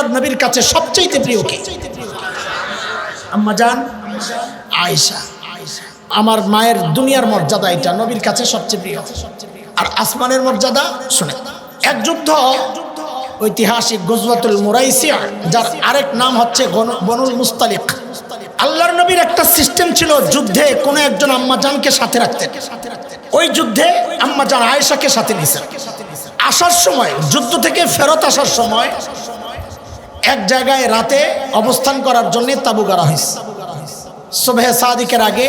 আল্লাহর নবীর কাছে সবচেয়ে প্রিয় কে? আম্মা জান আয়েশা। আমার মায়ের দুনিয়ার মর্যাদা এটা, নবীর কাছে সবচেয়ে প্রিয়। আর আসমানের মর্যাদা শুনে, এক যুদ্ধ ঐতিহাসিক গজওয়াতুল মুরাইসিয়া, যার আরেক নাম হচ্ছে বনুল মুস্তালিক। আল্লাহর নবীর একটা সিস্টেম ছিল, যুদ্ধে কোনো একজন আম্মাজানকে সাথে রাখতেন। ওই যুদ্ধে আম্মাজান আয়েশাকে সাথে নিয়েছেন। আসার সময়, যুদ্ধ থেকে ফেরত আসার সময় এক জায়গায় রাতে অবস্থান করার জন্য তাবু গাড়া হয়েছে। সুবহে সাদিকের আগে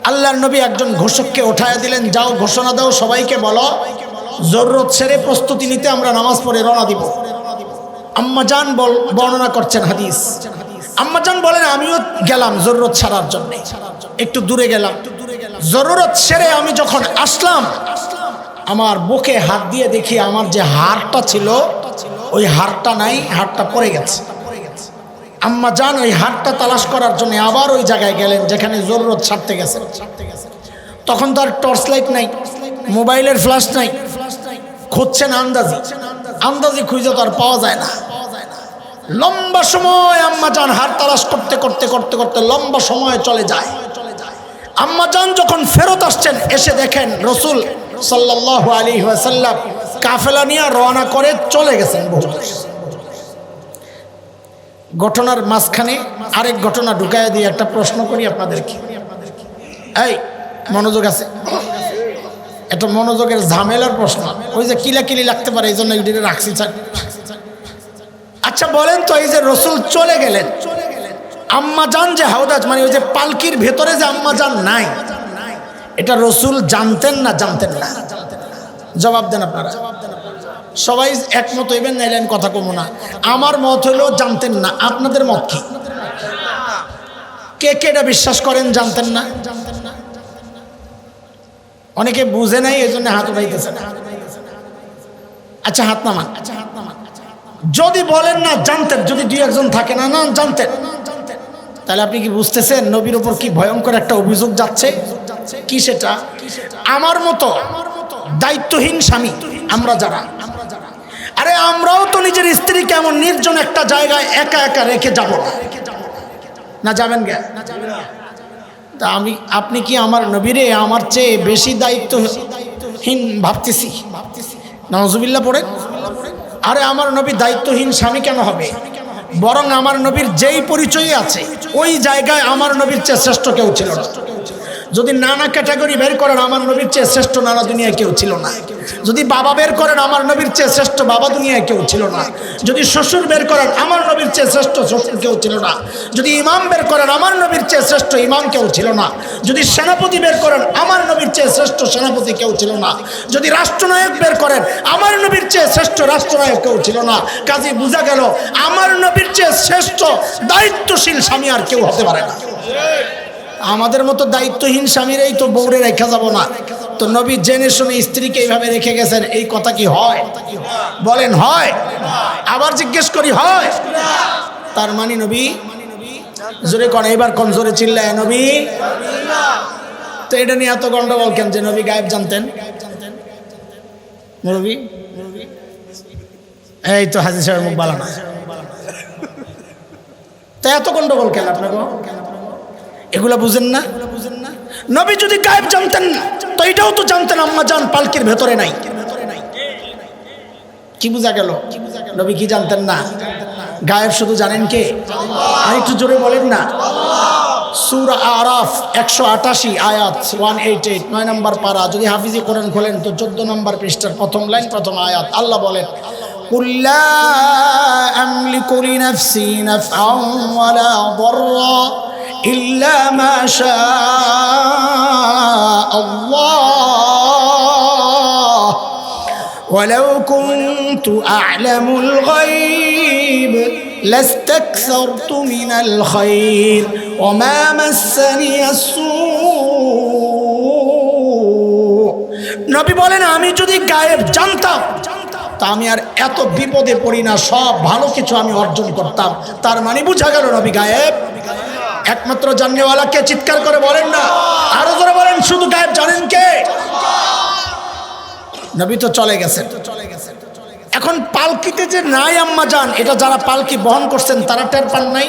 আল্লাহর নবী একজন ঘোষককে উঠায় দিলেন, যাও ঘোষণা দাও, সবাইকে বলো জরুরত সেরে প্রস্তুতি নিতে আমরা নামাজ পড়ে রওনা দিব। আম্মাজান বর্ণনা করছেন হাদিস, আম্মাজান বলেন আমিও গেলাম জরুরত সারার জন্য, একটু দূরে গেলাম। জরুরত সেরে আমি যখন আসলাম, আমার বুকে হাত দিয়ে দেখি আমার যে হাড়টা ছিল ওই হাড়টা নাই, হাড়টা পড়ে গেছে। আম্মাজান ওই হাড়টা তালাশ করার জন্য আবার ওই জায়গায় গেলেন যেখানে জরুরত ছাড়তে গেছে। তখন তো আর টর্চ লাইট নাই, মোবাইলের ফ্ল্যাশ নাই, খুঁজছেন আন্দাজি খুঁজে তো আর পাওয়া যায় না। লম্বা সময় আম্মাজান হাড় তালাশ করতে করতে করতে করতে লম্বা সময় চলে যায়। আম্মাজান যখন ফেরত আসছেন, এসে দেখেন রাসূল সাল্লাল্লাহু আলাইহি ওয়াসাল্লাম কাফেলা নিয়ে রওনা করে চলে গেছেন বহু দূর। ঘটনার মাঝখানে আরেক ঘটনা ঢুকাইয়া দিয়ে একটা প্রশ্ন করি আপনাদেরকে, এই মনোযোগ আছে? এটা মনোযোগের ঝামেলার প্রশ্ন, ওই যে কিলাকিলি লাগতে পারে, এই জন্য এগুলি রাখছি। আচ্ছা বলেন তো, এই যে রসুল চলে গেলেন, আম্মাজান যে হাউদাজ মানে ওই যে পালকির ভেতরে যে আম্মাজান নাই, এটা রসুল জানতেন না জানতেন না? জবাব দেন আপনারা, সবাই একমত হইবেন, নাইলেন কথা কমো না। আমার মত হইলো জানতেন না, আপনাদের মত কি? কে কে এটা বিশ্বাস করেন জানতেন না? অনেকে বুঝে নাই, এই জন্য হাত উঠাইতেছে না। আচ্ছা হাত নামান। যদি বলেন না জানতেন, যদি দুই একজন থাকে না না জানতেন, তাহলে আপনি কি বুঝতেছেন নবীর উপর কি ভয়ঙ্কর একটা অভিযোগ যাচ্ছে? কি সেটা? আমার মতো দায়িত্বহীন স্বামী আমরা যারা, আরে আমরাও তো নিজের স্ত্রীকে এমন নির্জন একটা জায়গায় একা একা রেখে যাব না, যাবেন গে? তা আপনি কি আমার নবীরে আমার চেয়ে বেশি দায়িত্বহীন ভাবতেছি? নাউজুবিল্লাহ পড়ে। আরে আমার নবী দায়িত্বহীন স্বামী কেন হবে? বরং আমার নবীর যেই পরিচয় আছে ওই জায়গায় আমার নবীর চেয়ে শ্রেষ্ঠ কেউ ছিল না। যদি নানা ক্যাটাগরি বের করেন, আমার নবীর চেয়ে শ্রেষ্ঠ নানা দুনিয়ায় কেউ ছিল না। যদি বাবা বের করেন, আমার নবীর চেয়ে শ্রেষ্ঠ বাবা দুনিয়ায় কেউ ছিল না। যদি শ্বশুর বের করেন, আমার নবীর চেয়ে শ্রেষ্ঠ শ্বশুর কেউ ছিল না। যদি ইমাম বের করেন, আমার নবীর চেয়ে শ্রেষ্ঠ ইমাম কেউ ছিল না। যদি সেনাপতি বের করেন, আমার নবীর চেয়ে শ্রেষ্ঠ সেনাপতি কেউ ছিল না। যদি রাষ্ট্রনায়ক বের করেন, আমার নবীর চেয়ে শ্রেষ্ঠ রাষ্ট্রনায়ক কেউ ছিল না। কাজে বোঝা গেল আমার নবীর চেয়ে শ্রেষ্ঠ দায়িত্বশীল স্বামী আর কেউ হতে পারে না। আমাদের মতো দায়িত্বহীন স্বামীরাই তো বউরে রেখা যাব না। তো নবী জেনে শুনে স্ত্রীকে এইভাবে রেখে গেছেন, এই কথা কি হয়? বলেন হয়? আবার জিজ্ঞেস করি হয়? তার মানে নবী জোরে কোন, এবার কোন জোরে চিল্লায় নবী। তো এটা নিয়ে এত গন্ডগোল কেন যে নবী গায়েব জানতেন? নবী এই তো হাজী সাহেব মুখ বালা না, তো এত গন্ডগোল কেন আপনাকে? এগুলা বুঝেন না? নবী যদি গায়েব জানতেন তো এটাও তো জানতেন আম্মাজান পালকির ভেতরে নাই। কি বুঝা গেল? নবী কি জানতেন না? গায়েব শুধু জানেন কে? আর একটু জোরে বলেন না। সূরা আরাফ 188 আয়াত 188 9 নম্বর পারা। যদি হাফিজি কোরআন খোলেন তো 14 নম্বর পৃষ্ঠার প্রথম লাইন প্রথম আয়াত। আল্লাহ বলেন, কুল লা আমলিকু লিনাফসি নাফআন ওয়ালা দাররা ইল্লা মা শাআ আল্লাহ ওয়ালাউ কুনতু আ'লামুল গায়ব লাস্তাকসারতু মিনাল খায়র ওয়া মা মাসসানিয়াস সূ। নবী বলেন, আমি যদি গায়েব জানতাম তা আমি আর এত বিপদে পড়ি না, সব ভালো কিছু আমি অর্জন করতাম। তার মানে বুঝা গেল নবী গায়েব। একমাত্র জাননেওয়ালাকে চিৎকার করে বলেন না, আরো জোরে বলেন, শুধু গায়েব জানেন কে? নবী তো চলে গেছেন। এখন পালকিতে যে নাই আম্মা জান, এটা যারা পালকি বহন করছেন তারা টের পান নাই?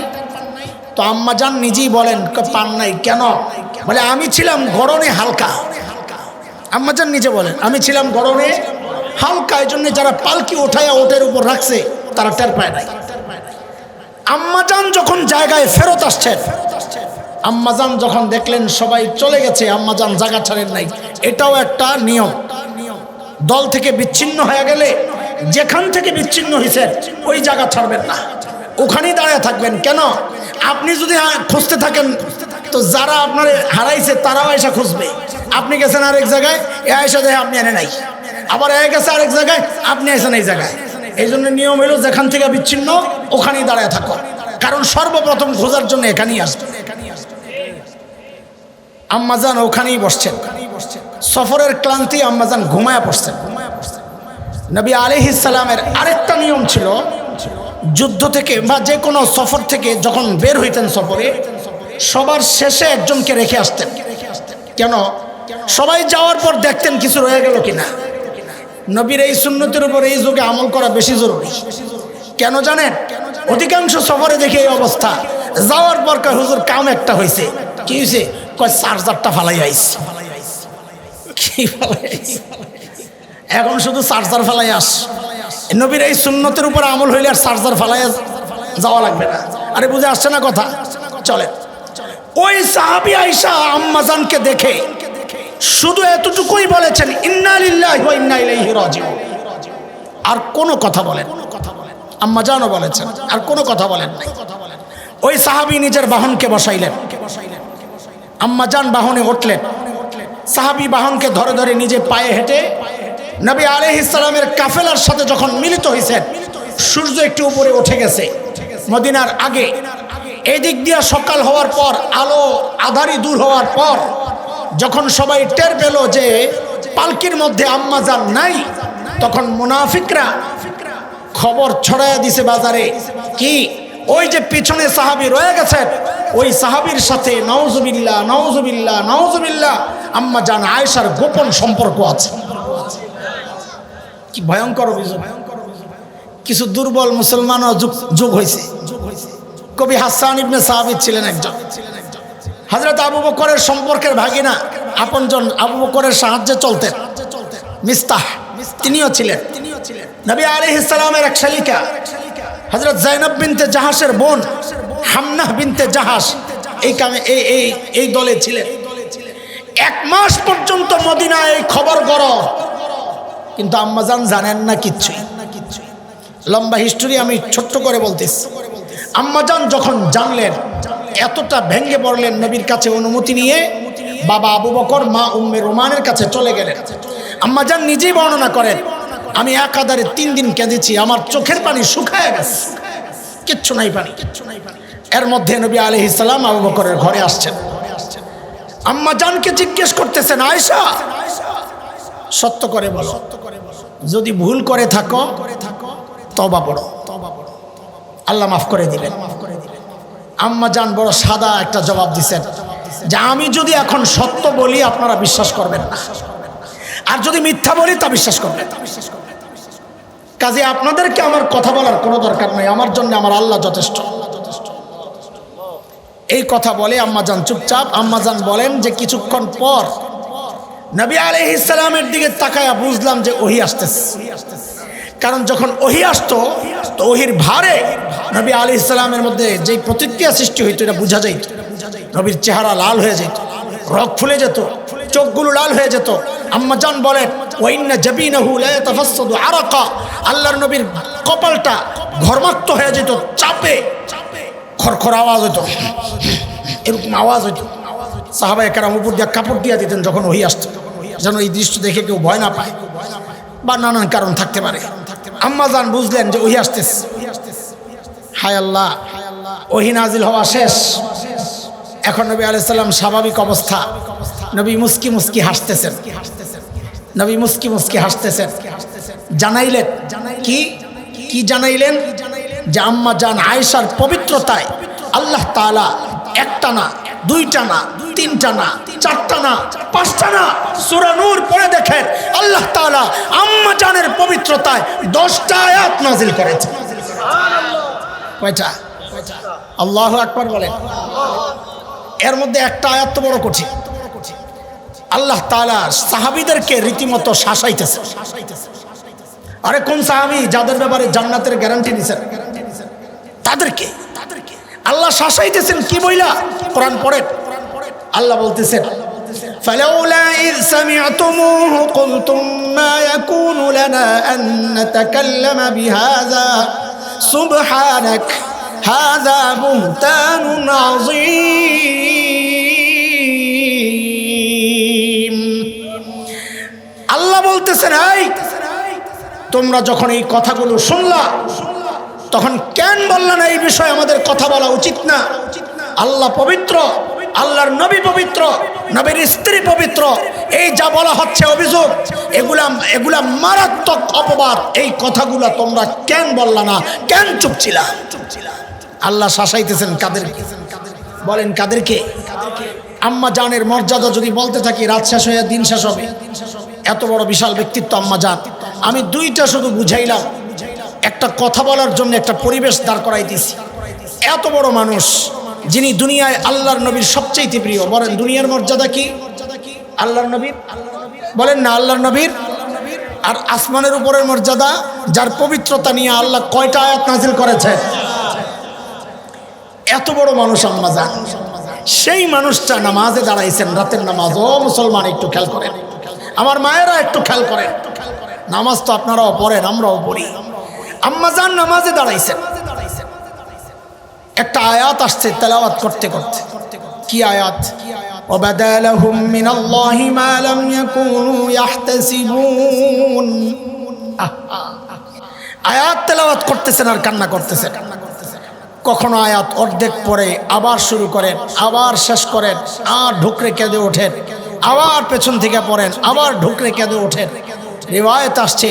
তো আম্মা জান নিজেই বলেন পান নাই কেন? বলে আমি ছিলাম গরমে হালকা। আম্মা জান নিজে বলেন আমি ছিলাম গরমে হালকা, এই জন্য যারা পালকি ওঠায়া ওটের উপর রাখছে তারা টের পায় নাই। আম্মাজান যখন জায়গায় ফেরত আসছেন, আম্মাজান যখন দেখলেন সবাই চলে গেছে, আম্মাজান জায়গা ছাড়েন নাই। এটাও একটা নিয়ম, দল থেকে বিচ্ছিন্ন হয়ে গেলে যেখান থেকে বিচ্ছিন্ন হয়েছেন ওই জায়গা ছাড়বেন না, ওখানেই দাঁড়িয়ে থাকবেন। কেন? আপনি যদি খুঁজতে থাকেন তো যারা আপনার হারাইছে তারাও এসে খুঁজবে। আপনি গেছেন আরেক জায়গায়, এ এসে দেখে আপনি এনে নাই, আবার এ গেছে আরেক জায়গায়, আপনি এসেন এই জায়গায়। এই জন্য নিয়ম হলো যেখান থেকে বিচ্ছিন্ন ওখানেই দাঁড়ায় থাকো, কারণ সর্বপ্রথম খোঁজার জন্য এখানেই আসবে। আম্মাজান ওখানেই বসছেন, সফরের ক্লান্তি আম্মাজান ঘুমায়া পড়ছেন। নবী আলাইহিস সালামের আরেকটা নিয়ম ছিল, যুদ্ধ থেকে বা যে কোনো সফর থেকে যখন বের হইতেন সফরে, সবার শেষে একজনকে রেখে আসতেন। কেন? সবাই যাওয়ার পর দেখতেন কিছু রয়ে গেল কিনা। নবীর এই সুন্নতের উপর এই যুগে আমল করা বেশি জরুরি। কেন জানেন? অধিকাংশ সফরে দেখে এই অবস্থা, যাওয়ার পর কয় হুজুর কাম একটা হয়েছে। কি হয়েছে? কয় চার্জারটা ফালাই আইস। কি ফালাই আইস? এখন শুধু চার্জার ফালাই আস। নবীর এই সুন্নতের উপর আমল হইলে আর চার্জার ফালাই যাওয়া লাগবে না। আরে বুঝে আসছে না কথা? চলে। ওই সাহাবী আয়েশা আম্মাজানকে দেখে শুধু এতটুকুই বলেছেন, ইন্না লিল্লাহি ওয়া ইন্না ইলাইহি রাজিউন। আর কোনো কথা বলেন? আম্মাজানও বলেছেন, আর কোনো কথা বলেন নাই। ওই সাহাবী নিজের বাহনকে বসাইলেন, আম্মাজান বাহনে উঠলেন। সাহাবী বাহনকে ধরে ধরে নিজে পায়ে হেঁটে নবী আলাইহিস সালামের কাফেলার সাথে যখন মিলিত হয়েছেন, সূর্য একটু উপরে উঠে গেছে মদিনার আগে। এই দিক দিয়ে সকাল হওয়ার পর, আলো আধারি দূর হওয়ার পর, যখন সবাই টের পেল যে পালকির মধ্যে আম্মাজান নাই, তখন মুনাফিকরা খবর ছড়াইয়া দিছে বাজারে। কি? ওই যে পিছনে সাহাবী রয়ে গেছেন, ওই সাহাবীর সাথে নাউজুবিল্লাহ নাউজুবিল্লাহ নাউজুবিল্লাহ আম্মাজান আয়েশার গোপন সম্পর্ক আছে। কি ভয়ঙ্কর অভিযোগ! কিছু দুর্বল মুসলমানও যোগ হয়েছে। কবি হাসান ইবনে সাবিত ছিলেন একজন, হযরত আবু বকরের সম্পর্কের ভাগিনা, আপনজন আবু বকরের সাহায্যে চলতেন। মিস্তাহ তিনিও ছিলেন নবী আলাইহিস সালামের এক শালিকা, হযরত যায়েনব বিনতে জাহাশের বোন হামনাহ বিনতে জাহাশ এই কামে এই দলে ছিলেন। 1 মাস পর্যন্ত মদিনায় এই খবর গরম, কিন্তু আম্মাজান জানেন না কিচ্ছুই। লম্বা হিস্টোরি আমি ছোট্ট করে বলতেছি। আম্মাজান যখন জানলেন, এতটা ভেঙে পড়লেন, নবীর কাছে অনুমতি নিয়ে বাবা আবু বকর, মা উম্মে রোমানের কাছে চলে গেলেন। আম্মাজান নিজেই বর্ণনা করেন, আমি একাধারে 3 দিন কেঁদেছি, আমার চোখের পানি শুকায় গেছে, কিচ্ছু নাই পানি। এর মধ্যে নবী আলাইহিস সালাম আবু বকরের ঘরে আসছেন। আম্মাজানকে জিজ্ঞেস করতেছেন, আয়েশা সত্য করে বলো, যদি ভুল করে থাকো তওবা পড়ো, আল্লাহ মাফ করে দিবেন। আম্মাজান বড় সাদা একটা জবাব দিচ্ছেন যে আমি যদি এখন সত্য বলি আপনারা বিশ্বাস করবেন না, আর যদি মিথ্যা বলি তা বিশ্বাস করবেন। কাজে আপনাদেরকে আমার কথা বলার কোনো দরকার নাই, আমার জন্য আমার আল্লাহ যথেষ্ট। এই কথা বলে আম্মাজান চুপচাপ। আম্মাজান বলেন যে কিছুক্ষণ পর নবী আলাইহিস সালামের দিকে তাকায়া বুঝলাম যে ওহী আসতেছে। কারণ যখন ওহী আসতো তো ওহীর ভারে নবী আলাইহিস সালামের মধ্যে যেই প্রতিক্রিয়া সৃষ্টি হইতো এটা বোঝা যাইত। নবীর চেহারা লাল হয়ে যেত, রগ ফুলে যেত, চোখগুলো লাল হয়ে যেত। আম্মাজান বলেন, ওয়াইন্না জাবিনাহু লা ইয়াতাফাসসাদু আরাকা, আল্লাহর নবীর কপালটা ঘর্মাক্ত হয়ে যেত, চাপে খরখর আওয়াজ হতো, এরকম আওয়াজ হতো। সাহাবায়ে কেরাম উপর দিয়ে কাপড় দিয়ে দিতেন যখন ওহী আসতো, যেন এই দৃশ্য দেখে কেউ ভয় না পায়, বা নানান কারণ থাকতে পারে। আম্মাজান বুঝলেন যে ওহী আসতেছে। হায় আল্লাহ, ওহী নাজিল হওয়া শেষ। এখন নবী আলাইহিস সালাম স্বাভাবিক অবস্থা, নবী মুস্কি মুস্কি হাসতেছেন, নবী মুস্কি মুস্কি হাসতেছেন। জানাইলেন কি জানাইলেন? যে আম্মাজান আয়েশার পবিত্রতায় আল্লাহ তাআলা একটা না 2টা না, 3টা না, 4টা না, 5টা না, সূরা নূর পড়ে দেখেন আল্লাহ তাআলা আম্মা জানের পবিত্রতায় 10টা আয়াত নাজিল করেছে। কয়টা? আল্লাহু আকবার বলেন। এর মধ্যে একটা আয়াত তো বড় কঠিন। আল্লাহ তাআলা সাহাবীদেরকে রীতিমতো শাসাইতেছে। আরে কোন সাহাবী যাদের ব্যাপারে জান্নাতের গ্যারান্টি দিয়েছেন তাদেরকে আল্লাহ শাসাইতেছেন কি বইলা? কোরআন পড়েন, আল্লাহ বলতেছেন ফালাউলা ইয সামি'তুমুহু কুলতুম মা ইয়াকুনু লানা আন নাতাকাল্লামা বিহাযা সুবহানাক হাযা বুহতানুন আযীম। আল্লাহ বলতেছেন এই তোমরা যখন এই কথাগুলো শুনলা তখন কেন বললা না এই বিষয়ে আমাদের কথা বলা উচিত না? আল্লাহ পবিত্র, আল্লাহর নবী পবিত্র, নবীর স্ত্রী পবিত্র, এই যা বলা হচ্ছে অভিযোগ এগুলা মারাত্মক অপবাদ। এই কথাগুলা তোমরা কেন বললা না, কেন চুপ ছিলা? আল্লাহ শাসাইতেছেন কাদেরকে? বলেন কাদেরকে? আম্মা জানের মর্যাদা যদি বলতে থাকি রাত শেষ হয়ে দিন শেষ হবে। এত বড় বিশাল ব্যক্তিত্ব আম্মা জান। আমি 2টা শুধু বুঝাইলাম, একটা কথা বলার জন্য একটা পরিবেশ দাঁড় করাই দিয়েছি। এত বড় মানুষ যিনি দুনিয়ায় আল্লাহর নবীর সবচেয়ে প্রিয়, বলেন দুনিয়ার মর্যাদা কি? আল্লাহর নবীর, বলেন না আল্লাহর নবীর। আর আসমানের উপরের মর্যাদা যার পবিত্রতা নিয়ে আল্লাহ কয়টা আয়াত নাজিল করেছে? এত বড় মানুষ আম্মা জান, সেই মানুষটা নামাজে দাঁড়াইছেন, রাতের নামাজ। ও মুসলমান একটু খেয়াল করেন, আমার মায়েরা একটু খেয়াল করেন। নামাজ তো আপনারাও পড়েন, আমরাও পড়ি। আম্মা জান নামাজে দাঁড়াইছেন, একটা আয়াত আসছে তেলাওয়াত করতে করতে। কি আয়াত? ওয়াবাদা লাহুম মিনাল্লাহি মা লাম ইয়াকুনু ইয়াহতাসিবুন। আয়াত তেলাওয়াত করতেছেন আর কান্না করতেছেন। কখনো আয়াত অর্ধেক পড়ে আবার শুরু করেন, আবার শেষ করেন, আর ঢুকরে কেঁদে ওঠেন, আবার পেছন থেকে পড়েন, আবার ঢুকরে কেঁদে ওঠেন। রিওয়ায়াত আসছে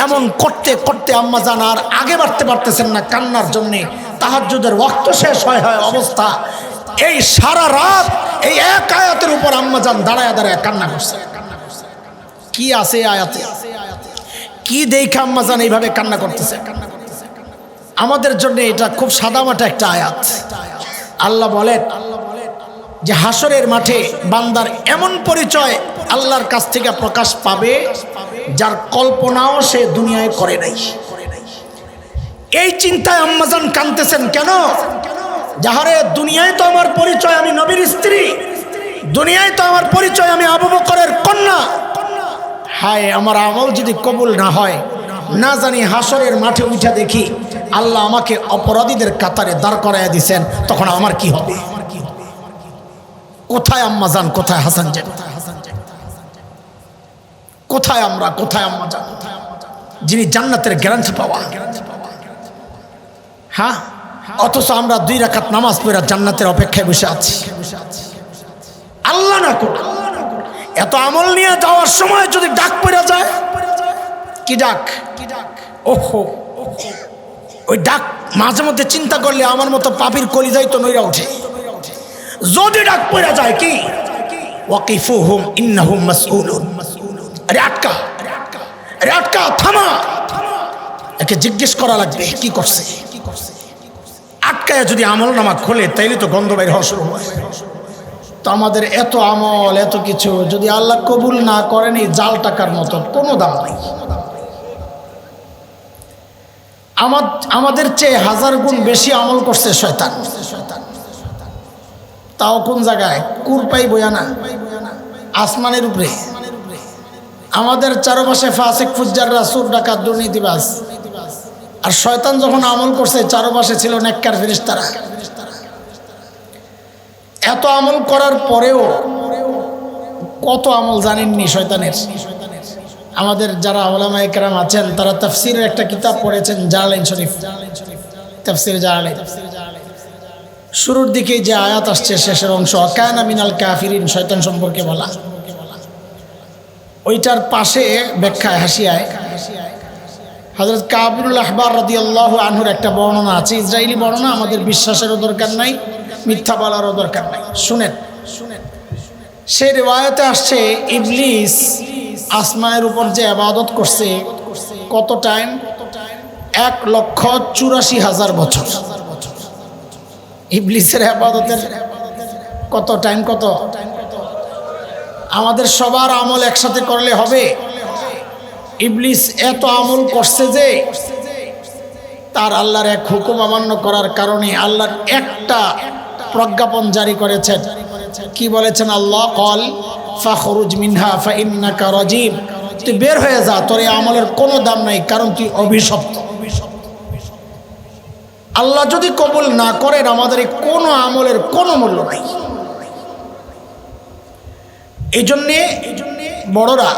এমন করতে করতে আম্মা জান আর আগে বাড়তে পারতেছেন না কান্নার জন্যে। তাহাজ্জুদের ওয়াক্ত শেষ হয় অবস্থা। এই সারা রাত এই এক আয়াতের উপর আম্মা জান দাঁড়ায় দাঁড়ায় কান্না করছে। কি আছে আয়াতে? কি দেখে আম্মা জান এইভাবে কান্না করতেছে? আমাদের জন্য এটা খুব সাদামাটা একটা আয়াত। আল্লাহ বলেন যে হাসরের মাঠে বান্দার এমন পরিচয় আল্লাহর কাছ থেকে প্রকাশ পাবে যার কল্পনাও সে দুনিয়ায় করে নাই। এই চিন্তায় আম্মাজান কাঁদতেছেন। কেন? যাহারে দুনিয়ায় তো আমার পরিচয় আমি নবীর স্ত্রী, দুনিয়ায় তো আমার পরিচয় আমি আবু বকরের কন্যা। হায় আমার আমল যদি কবুল না হয়, না জানি হাসরের মাঠে উঠে দেখি আল্লাহ আমাকে অপরাধীদের কাতারে দাঁড় করাইয়া দিছেন, তখন আমার কি হবে? কোথায় আম্মাজান, কোথায় হাসান জান, কোথায় আমরা, কোথায় আম্মাজান যিনি জান্নাতের গ্যারান্টি পাওয়া? হ্যাঁ, অথচ আমরা 2 রাকাত নামাজ পড়ে জান্নাতের অপেক্ষায় বসে আছি। আল্লাহ না করুন এত আমল নিয়ে যাওয়ার সময় যদি ডাক পড়ে যায়। কি ডাক? ওহো, ওই ডাক মাঝে মধ্যে চিন্তা করলে আমার মতো পাপীর কলিজায় তো নইরা ওঠে। যদি ডাক পড়ে যায় কি ওয়াকিফুহুম ইন্নাহুম মাসউলুন, আরে আটকা, আরে আটকা, থামা, একে জিজ্ঞেস করা লাগবে কি করছে। আটকায় যদি আমল নামা খোলে তাইলে তো গন্ধ বের হওয়া শুরু হয়। তো আমাদের এত আমল এত কিছু যদি আল্লাহ কবুল না করেন এই জাল টাকার মতো কোনো দাম নাই। আমাদের চেয়ে 1000 গুণ বেশি আমল করছে শয়তান। তাও কোন জায়গায়? কুরপাই বয়ানা আসমানের উপরে। আমাদের চারপাশে ফাসিক ফুজ্জাররা, সুর ডাকাত, দুর্নীতিবাজ। আর শয়তান যখন আমল করছে চারপাশে ছিল নেককার ফেরেশতারা। এত আমল করার পরেও কত আমল জানেননি শয়তানের। আমাদের যারা উলামায়ে কেরাম আছেন তারা তাফসীরের একটা কিতাব পড়েছেন, জালালাইন শরীফ, তাফসীর জালালাইন। শুরুর দিকে যে আয়াত আসছে শেষের অংশ কানা মিনাল কাফিরিন, শয়তান সম্পর্কে বলা, ওইটার পাশে ব্যাখ্যায় হাসিয়ায় হযরত কাব বিনুল আহবার রাদিয়াল্লাহু আনহুর একটা বর্ণনা আছে, ইসরায়েলি বর্ণনা, আমাদের বিশ্বাসেরও দরকার নাই, মিথ্যা বলারও দরকার নাই। শুনেন, সেই রিওয়ায়াতে আসছে ইবলিস আসমানের উপর যে ইবাদত করছে কত টাইম, 1,84,000 বছর। ইবলিসের ইবাদতের কত টাইম, কত? আমাদের সবার আমল একসাথে করলে হবে? ইবলিস এত আমল করছে যে তার আল্লাহর এক হুকুম অমান্য করার কারণে আল্লাহর একটা প্রজ্ঞাপন জারি করেছেন। কি বলেছেন আল্লাহ? কল ফাখরুজ মিনহা ফাইন্নাকা রাজিম, তুই বের হয়ে যা, তোর এই আমলের কোনো দাম নাই, কারণ তুই অভিশপ্ত। আল্লাহ যদি কবুল না করেন আমাদের এই কোনো আমলের কোনো মূল্য নাই। এই জন্যে বড়রা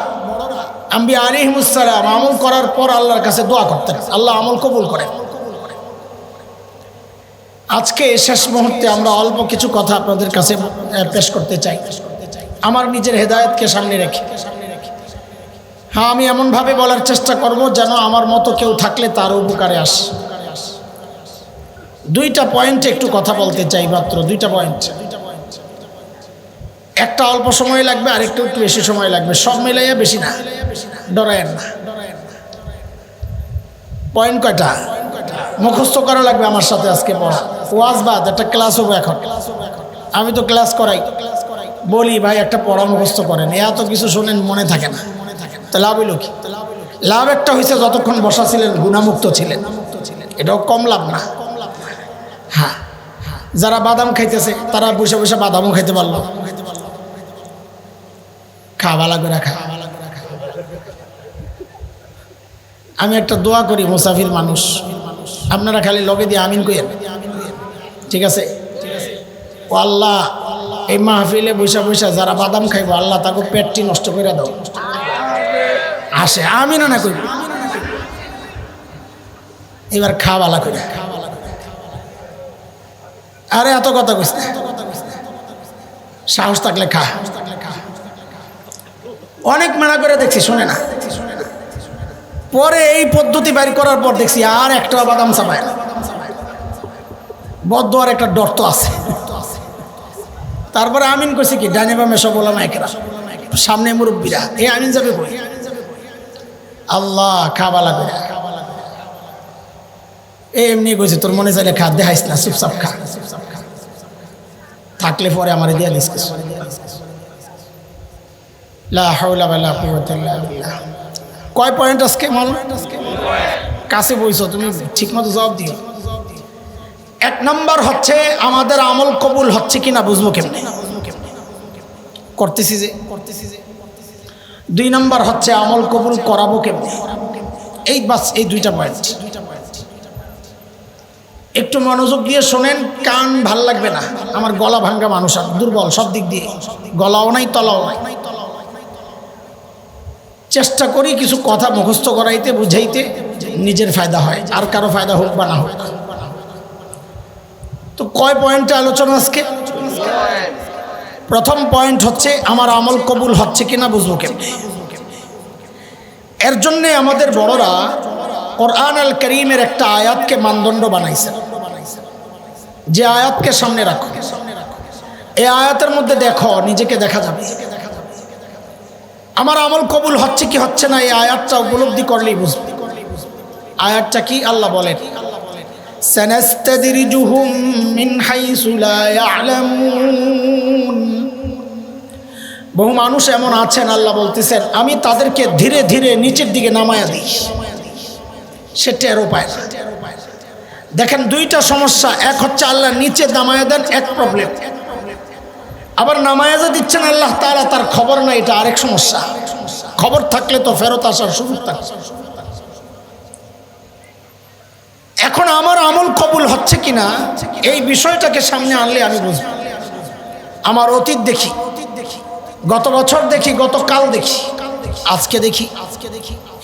আম্বিয়া আলাইহিমুস সালাম আমল করার পর আল্লাহর কাছে দোয়া করতেন, আল্লাহ আমল কবুল করেন। আজকে শেষ মুহূর্তে আমরা অল্প কিছু কথা আপনাদের কাছে পেশ করতে চাই, আমার নিজের হেদায়েতকে সামনে রেখে। হ্যাঁ, আমি এমনভাবে বলার চেষ্টা করব যেন আমার মতো কেউ থাকলে তার উপকারে আসে। দুইটা পয়েন্টে একটু কথা বলতে চাই, মাত্র দুইটা পয়েন্ট। একটা অল্প সময় লাগবে, আরেকটা একটু বেশি সময় লাগবে, সব মিলাইয়া বেশি না, ডরায়েন না। পয়েন্ট কয়টা? মুখস্থ করা লাগবে আমার সাথে আজকে পড়া। ওয়াজ বাদ, একটা ক্লাস হবে এখন। আমি তো ক্লাস করাই, বলি ভাই একটা পড়া মুখস্থ করেন, এত কিছু শোনেন মনে থাকে না, তো লাভ হইল কি? লাভ একটা হয়েছে যতক্ষণ বসা ছিলেন গুণামুক্ত ছিলেন, এটাও কম লাভ না। হ্যাঁ, যারা বাদাম খাইতেছে তারা বসে বসে বাদামও খাইতে পারলো। খাওয়া লাগবে না, খা। আমি একটা দোয়া করি, মুসাফির মানুষ, আপনারা খালি লগে দিয়ে আমিন কইেন, ঠিক আছে? ও আল্লাহ, এই মাহফিলে বৈশা বৈশা যারা বাদাম খাইবো আল্লাহ তাকে পেটটি নষ্ট করে দাও। আসে আমিন না কইব, এবার খাওয়ালা করে। আরে এত কথা কইস না, সাহস থাকলে খা। অনেক মানা করে দেখছি, শুনে না। পরে এই পদ্ধতি বাইর করার পর দেখছি আর একটা বাদাম চাপায় না। বদ্ধ একটা ডর তো আছে। তারপরে আমিন কইছি কি, ডাইনে বামে সব ওলামা একরা, সামনে মুরব্বীরা, এই আমিন যাবে কই? আল্লাহ খাওয়ালা করে। এমনি কইছি তোর মনে চাইলে খা, দেখাইস না, চুপচাপ খা, থাকলে পরে আমার দিয়া দিস কিছু। লা হাওলা ওয়ালা কুওয়াতা ইল্লা বিল্লাহ। কয় পয়েন্ট আজকে মাল? কাছে বইছো তুমি, ঠিক মতো জবাব দিও। এক নাম্বার হচ্ছে আমাদের আমল কবুল হচ্ছে কিনা বুঝবো কেমনে? করতেছি যে। দুই নাম্বার হচ্ছে আমল কবুল করাবো কেমনে? এই বাস, এই দুইটা পয়েন্ট। একটু মনোযোগ দিয়ে শোনেন, কান ভাল লাগবে না। আমার গলা ভাঙ্গা মানুষ, আর দুর্বল সব দিক দিয়ে, গলাও নাই তলাও নাই। চেষ্টা করি কিছু কথা মুখস্থ করাইতে, বুঝাইতে, নিজের ফায়দা হয়, আর কারো ফায়দা হোক বা না হোক। তো কয় পয়েন্টে আলোচনা আজকে? প্রথম পয়েন্ট হচ্ছে আমার আমল কবুল হচ্ছে কিনা বুঝবো কেমনে। এর জন্যে আমাদের বড়রা কোরআন আল কারীমের একটা আয়াতকে মানদণ্ড বানাইছে, যে আয়াতকে সামনে রাখো, এই আয়াতের মধ্যে দেখো নিজেকে দেখা যাবে। আমার আমল কবুল হচ্ছে কি হচ্ছে না এই আয়াতটা উপলব্ধি করলেই বুঝবে। আয়াতটা কি? আল্লাহ বলেন, সানাস্তাদরিজুহুম মিন হাইসু লা ইয়ালামুন। বহু মানুষ এমন আছেন, আল্লাহ বলতেছেন আমি তাদেরকে ধীরে ধীরে নিচের দিকে নামায়া দিই, সে টেরও পায় না। দেখেন দুইটা সমস্যা, এক হচ্ছে আল্লাহ নিচে নামায়া দেন, এক প্রবলেম। আবার নামায়া যে দিচ্ছেন আল্লাহ তাআলা, তার খবর নাই, এটা আরেক সমস্যা। খবর থাকলে তো ফেরত আসার সুযোগ থাকে। এখন আমার আমল কবুল হচ্ছে কিনা এই বিষয়টাকে সামনে আনলে আমি বুঝব। আমার অতীত দেখি, গত বছর দেখি, গতকাল দেখি, আজকে দেখি,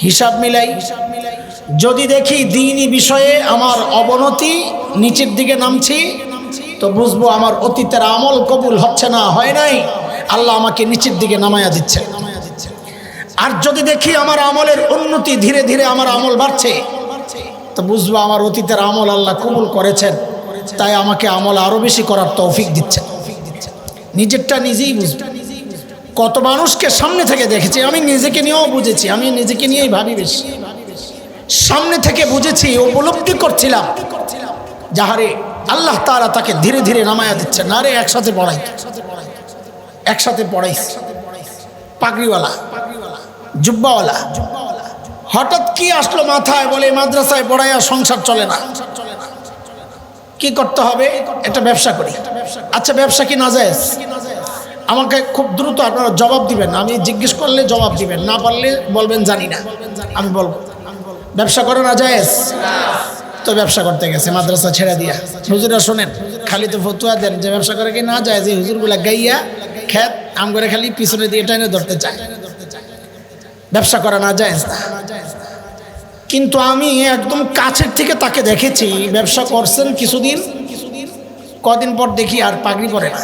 হিসাব মিলাই। যদি দেখি দ্বীনি বিষয়ে আমার অবনতি, নিচের দিকে নামছি, তো বুঝবো আমার অতীতের আমল কবুল হচ্ছে না, হয় নাই, আল্লাহ আমাকে নিচের দিকে নামায়া দিচ্ছে। আর যদি দেখি আমার আমলের উন্নতি, ধীরে ধীরে আমার আমল বাড়ছে, তো বুঝবো আমার অতীতের আমল আল্লাহ কবুল করেছেন, তাই আমাকে আমল আরো বেশি করার তৌফিক দিচ্ছেন। নিজেরটা নিজেই বুঝবে। কত মানুষকে সামনে থেকে দেখেছি, আমি নিজেকে নিয়েও বুঝেছি, আমি নিজেকে নিয়েই ভাবি বেশি। সামনে থেকে বুঝেছি, উপলব্ধি করছিলাম যাহারে আল্লাহ তাআলা তাকে ধীরে ধীরে নামায়া দিচ্ছেন। আরে একসাথে পড়াই, একসাথে পড়াই, পাগড়িওয়ালা, জুব্বাওয়ালা, হঠাৎ কি আসলো মাথায়, বলে মাদ্রাসায় পড়াইয়া সংসার চলে না, কি করতে হবে, একটা ব্যবসা করি। আচ্ছা ব্যবসা কি নাজায়েজ? আমাকে খুব দ্রুত আপনারা জবাব দিবেন, আমি জিজ্ঞেস করলে জবাব দিবেন, না পারলে বলবেন জানি না, আমি বলবো ব্যবসা করে নাজায়েজ? তো ব্যবসা করতে গেছে মাদ্রাসা ছেড়ে দিয়া। হুজুরা শোনেন, খালি তো ফতুয়া দেন যে ব্যবসা করে কি না যায়, যে হুজুরগুলা গাইয়া খেত আম করে খালি পিছনে দিয়ে টাইনে ধরতে চায়, ব্যবসা করা না যায় না। কিন্তু আমি একদম কাছের থেকে তাকে দেখেছি, ব্যবসা করছেন কিছুদিন, কদিন পর দেখি আর পাগড়ি পরে না।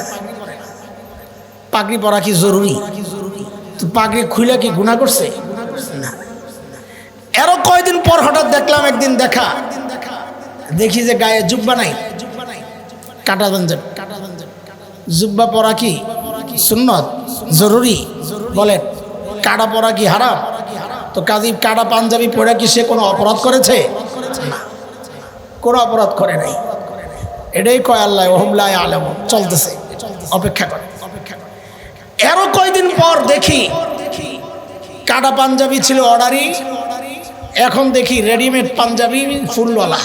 পাগড়ি পরা কি জরুরি? তো পাগড়ি খুলে কি গুনাহ করছে? না। এরও কয়দিন পর হঠাৎ দেখলাম, একদিন দেখি যে গায়ে জুব্বা নাই, কাটা পাঞ্জাবি। জুব্বা পরা কি সুন্নত জরুরি? বলেন, কাটা পরা কি হারাম? তো কাজী কাটা পাঞ্জাবি পরে কি সে কোনো অপরাধ করেছে? না, কোনো অপরাধ করে নাই। এটাই কয় আল্লাহ ওহুম লা ইয়ালামুন, চলতেছে, অপেক্ষা করে। এরও কয়দিন পর দেখি কাটা পাঞ্জাবি ছিল অর্ডারি, এখন দেখি রেডিমেড পাঞ্জাবি ফুলওয়ালা।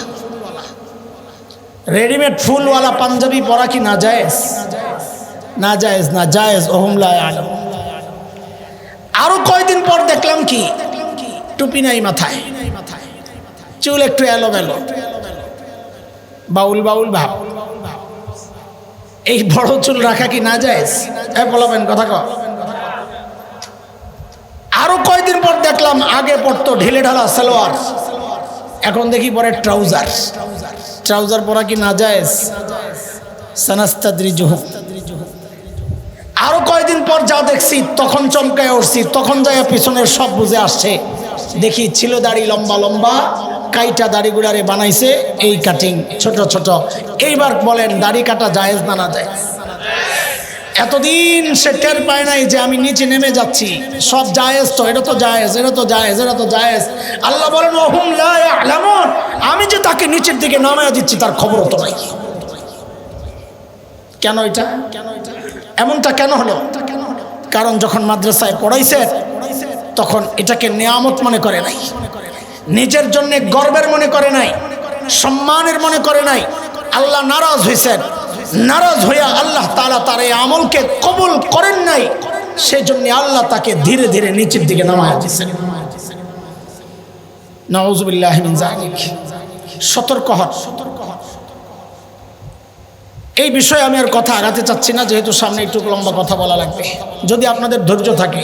রেডিমেড ফুলওয়ালা পাঞ্জাবি পরা কি নাজায়েজ? নাজায়েজ, নাজায়েজ, ওহুম লা ইয়ালামুন। আরো কয়দিন পর দেখলাম কি টুপি নাই মাথায়, চুল একটু এলোমেলো, বাউল বাউল ভাব। এই বড় চুল রাখা কি নাজায়েজ? বলবেন কথা কও। আরো কয়দিন পর দেখলাম আগে পড়তো ঢিলে ঢালা সালোয়ার, এখন দেখি পরে ট্রাউজার। ট্রাউজার পরা কি নাজায়েজ? সানাস্তাদরিজুহুম। আরো কয়দিন পর যা দেখছি তখন চমকায় উঠছি, তখন যায় পিছনের সব বুঝে আসছে। দেখি ছিল দাড়ি লম্বা লম্বা, কাইটা দাড়িগুলারে বানাইছে এই কাটিং ছোট ছোট। এইবার বলেন দাড়ি কাটা জায়েজ না না জায়েজ? এতদিন সে টের পায় নাই যে আমি নিচে নেমে যাচ্ছি, সব জায়েজ তো, এটা তো জায়েজ, এটা তো জায়েজ, এটা তো জায়েজ। আল্লাহ বলেন ওহুম লা ইয়ালামুন, আমি যে তাকে নিচের দিকে নামায়া দিচ্ছি তার খবরও তো নাই। কেন এটা? এমনটা কেন হলো? কারণ যখন মাদ্রাসায় পড়াইছে তখন এটাকে নিয়ামত মনে করে নাই, নিজের জন্য গর্বের মনে করে নাই, সম্মানের মনে করে নাই। আল্লাহ নারাজ হয়েছেন, নারাজ হইয়া আল্লাহ তাআলা তার এই আমলকে কবুল করেন নাই, সেজন্য আল্লাহ তাকে ধীরে ধীরে নিচের দিকে নামায়া দিয়েছেন। নাউযুবিল্লাহি মিন যালিক। সতর্ক হন। এই বিষয়ে আমি আর কথা আগাতে চাচ্ছি না, যেহেতু সামনে একটু লম্বা কথা বলা লাগবে। যদি আপনাদের ধৈর্য থাকে,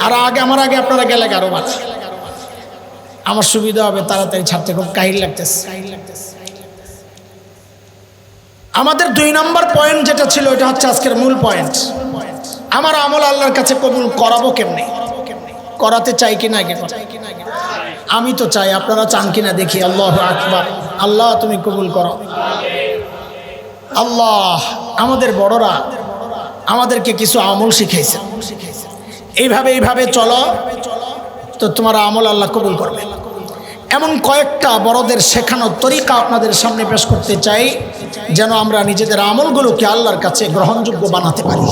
আর আমার আগে আপনারা গেলে আরো ভালো, আমার সুবিধা হবে, তাড়াতাড়ি ছাড়তে খুব কাহিল লাগতেছে। আমাদের 2 নম্বর পয়েন্ট যেটা ছিল, এটা হচ্ছে আজকের মূল পয়েন্ট। আমার আমল আল্লাহর কাছে কবুল করাবো কেমনে? করাতে চাই কিনা? আমি তো চাই, আপনারা চান কিনা দেখি। আল্লাহু আকবার। আল্লাহ তুমি কবুল করো। আল্লাহ, আমাদের বড়রা আমাদেরকে কিছু আমল শিখাইছে, এইভাবে চলো তো তোমার আমল আল্লাহ কবুল করবে। এমন কয়েকটা বড়দের শেখানো তরিকা আপনাদের সামনে পেশ করতে চাই, যেন আমরা নিজেদের আমলগুলোকে আল্লাহর কাছে গ্রহণযোগ্য বানাতে পারি।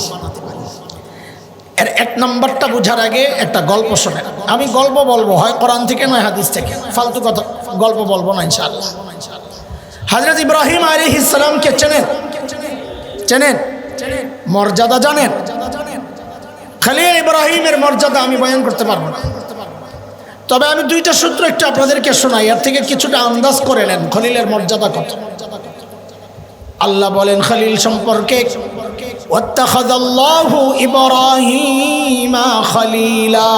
এর 1 নম্বরটা বোঝার আগে একটা গল্প শোনেন। আমি গল্প বলবো, হয় কোরআন থেকে নয় হাদিস থেকে, ফালতু কথা গল্প বলবো না ইনশাআল্লাহ। হযরত ইব্রাহিম আলাইহিস সালামকে চেনেন? মর্যাদা জানেন? খলিল ইব্রাহিমের মর্যাদা আমি বয়ান করতে পারবো না, তবে আমি 2টা সূত্র একটু আপনাদেরকে শোনাই, এর থেকে কিছুটা আন্দাজ করে নেন খলিলের মর্যাদা কত। আল্লাহ বলেন খলিল সম্পর্কে, ওয়াত্তাখাযাল্লাহু ইব্রাহিমা খলিলা।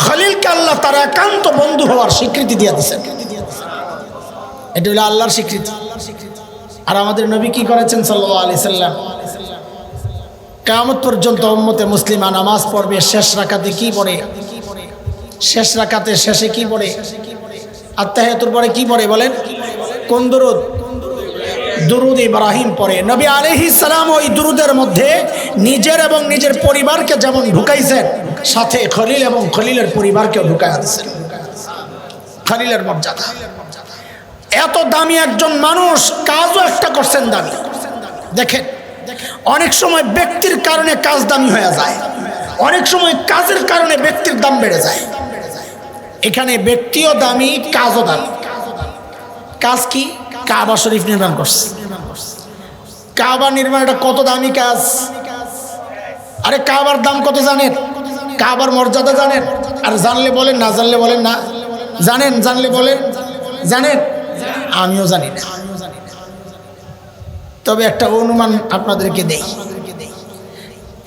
খলিলকে আল্লাহ তার একান্ত বন্ধু হওয়ার স্বীকৃতি দিয়ে দিয়েছেন। এটা হলো আল্লাহর স্বীকৃতি। আর আমাদের নবী কি করেছেন সাল্লাল্লাহু আলাইহি সাল্লাম? কিয়ামত পর্যন্ত উম্মতে মুসলিমা নামাজ পড়বে, শেষ রাকাতে কি পড়ে? শেষ রাকাতে শেষে কি পড়ে? আত্তাহিয়াতুর পরে কি পড়ে বলেন? কোন দরুদ? দুরুদ ইব্রাহিম পড়ে। নবী আলাইহিস সালাম ওই দুরুদের মধ্যে নিজের এবং নিজের পরিবারকে যেমন ঢুকাইছেন, সাথে খলিল এবং খলিলের পরিবারকেও ঢুকাইয়া দিয়েছেন। খলিলের মর্যাদা এত দামি একজন মানুষ, কাজও একটা করছেন দামি। দেখেন, অনেক সময় ব্যক্তির কারণে কাজ দামি হয়ে যায়, অনেক সময় কাজের কারণে ব্যক্তির দাম বেড়ে যায়। এখানে ব্যক্তিও দামি, কাজও দামি। কাজ কি? কাবা শরীফ নির্মাণ করছে। কাবা নির্মাণ এটা কত দামি কাজ! আরে কাবার দাম কত জানেন? কাবার মর্যাদা জানেন? আর জানলে বলেন, না জানলে বলেন না। জানেন? জানলে বলেন জানেন। আমিও জানি না, তবে একটা অনুমান আপনাদেরকে দেই।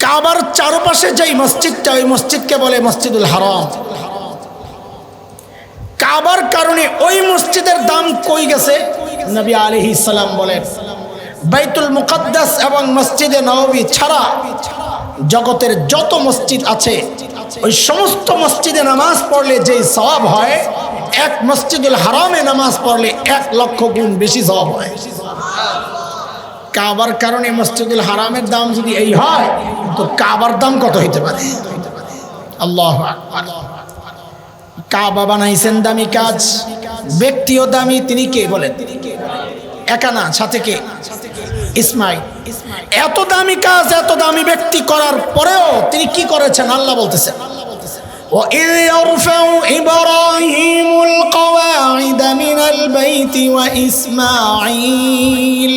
কাবার চারপাশে যেই মসজিদটা, ওই মসজিদকে বলে মসজিদুল হারাম। কাবার কারণে ওই মসজিদের দাম কই গেছে? নবী আলাইহিস সালাম বলেন, বাইতুল মুকাদ্দাস এবং মসজিদে নববী ছাড়া জগতের যত মসজিদ আছে, ওই সমস্ত মসজিদে নামাজ পড়লে যেই সওয়াব হয়, এক মসজিদুল হারামে নামাজ পড়লে 1,00,000 গুণ বেশি সওয়াব হয়। কাবার কারণে মসজিদুল হারামের দাম যদি এই হয়, তো কাবার দাম কত হইতে পারে? আল্লাহু আকবার। কাবা বানাইছেন দামি কাজ, ব্যক্তিও দামি। তিনি কে বলেন? একা না, সাথে কে? ইসমাইল। এত দামি কাজ, এত দামি ব্যক্তি করার পরেও তিনি কি করেছেন? আল্লাহ বলতেছেন, وَإِذْ يَرْفَعُ إِبْرَاهِيمُ الْقَوَاعِدَ مِنَ الْبَيْتِ وَإِسْمَاعِيلُ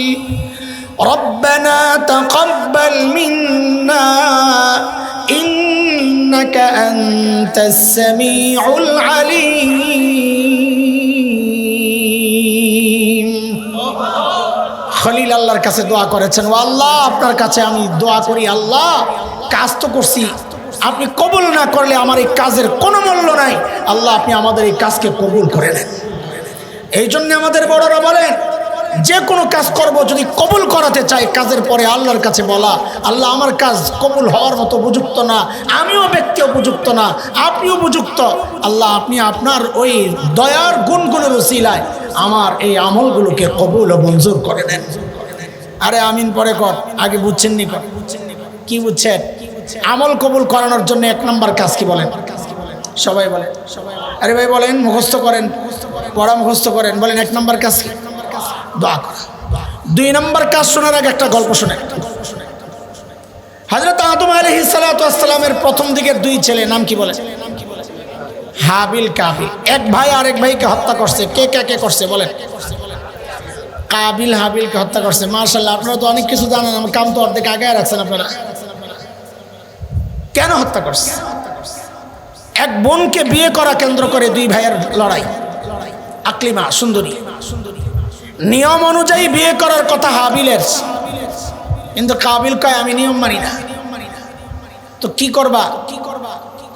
رَبَّنَا تَقَبَّلْ مِنَّا إِنَّكَ أَنْتَ السَّمِيعُ الْعَلِيمُ। খলিল আল্লাহর কাছে দোয়া করেছেন, ও আল্লাহ, আপনার কাছে আমি দোয়া করি, আল্লাহ কাজ তো করছি, আপনি কবুল না করলে আমার এই কাজের কোনো মূল্য নাই। আল্লাহ, আপনি আমাদের এই কাজকে কবুল করে নেন। এই জন্য আমাদের বড়রা বলেন, যে কোনো কাজ করব যদি কবুল করাতে চাই, কাজের পরে আল্লাহর কাছে বলা, আল্লাহ আমার কাজ কবুল হওয়ার মতো উপযুক্ত না, আমিও ব্যক্তি উপযুক্ত না, আপনিও উপযুক্ত, আল্লাহ আপনি আপনার ওই দয়ার গুণগুলোর উসিলায় আমার এই আমলগুলোকে কবুল ও মঞ্জুর করে নেন। আরে আমিন পরে কর, আগে বুঝছেননি কর। কি বুঝছেন? আমল কবুল করানোর জন্য 1 নম্বর কাজ কি বলেন? সবাই বলেন। আরে ভাই বলেন, মুখস্থ করেন, পড়া মুখস্থ করেন। বলেন 1 নম্বর কাজ কি? দোয়া করা। 2 নম্বর কাজ শোনার আগে একটা গল্প শোনেন। হযরত আদম আলাইহিস সালাতু ওয়াস সালামের প্রথম দিকের 2 ছেলে, নাম কি বলেন? হাবিল কাবিল। এক ভাই আরেক ভাইকে হত্যা করছে। কে কে করছে বলেন? কাবিল হাবিলকে হত্যা করছে। মাশাআল্লাহ, আপনারা তো অনেক কিছু জানেন, আমার কাম তো অর্ধেক আগে রাখছেন আপনারা। কেন হত্যা করছে? এক বোনকে বিয়ে করা কেন্দ্র করে 2 ভাইয়ের লড়াই। আকলিমা সুন্দরী, নিয়ম অনুযায়ী বিয়ে করার কথা হাবিলের, কিন্তু কাবিল কয় আমি নিয়ম মানি না। তো কি করবা?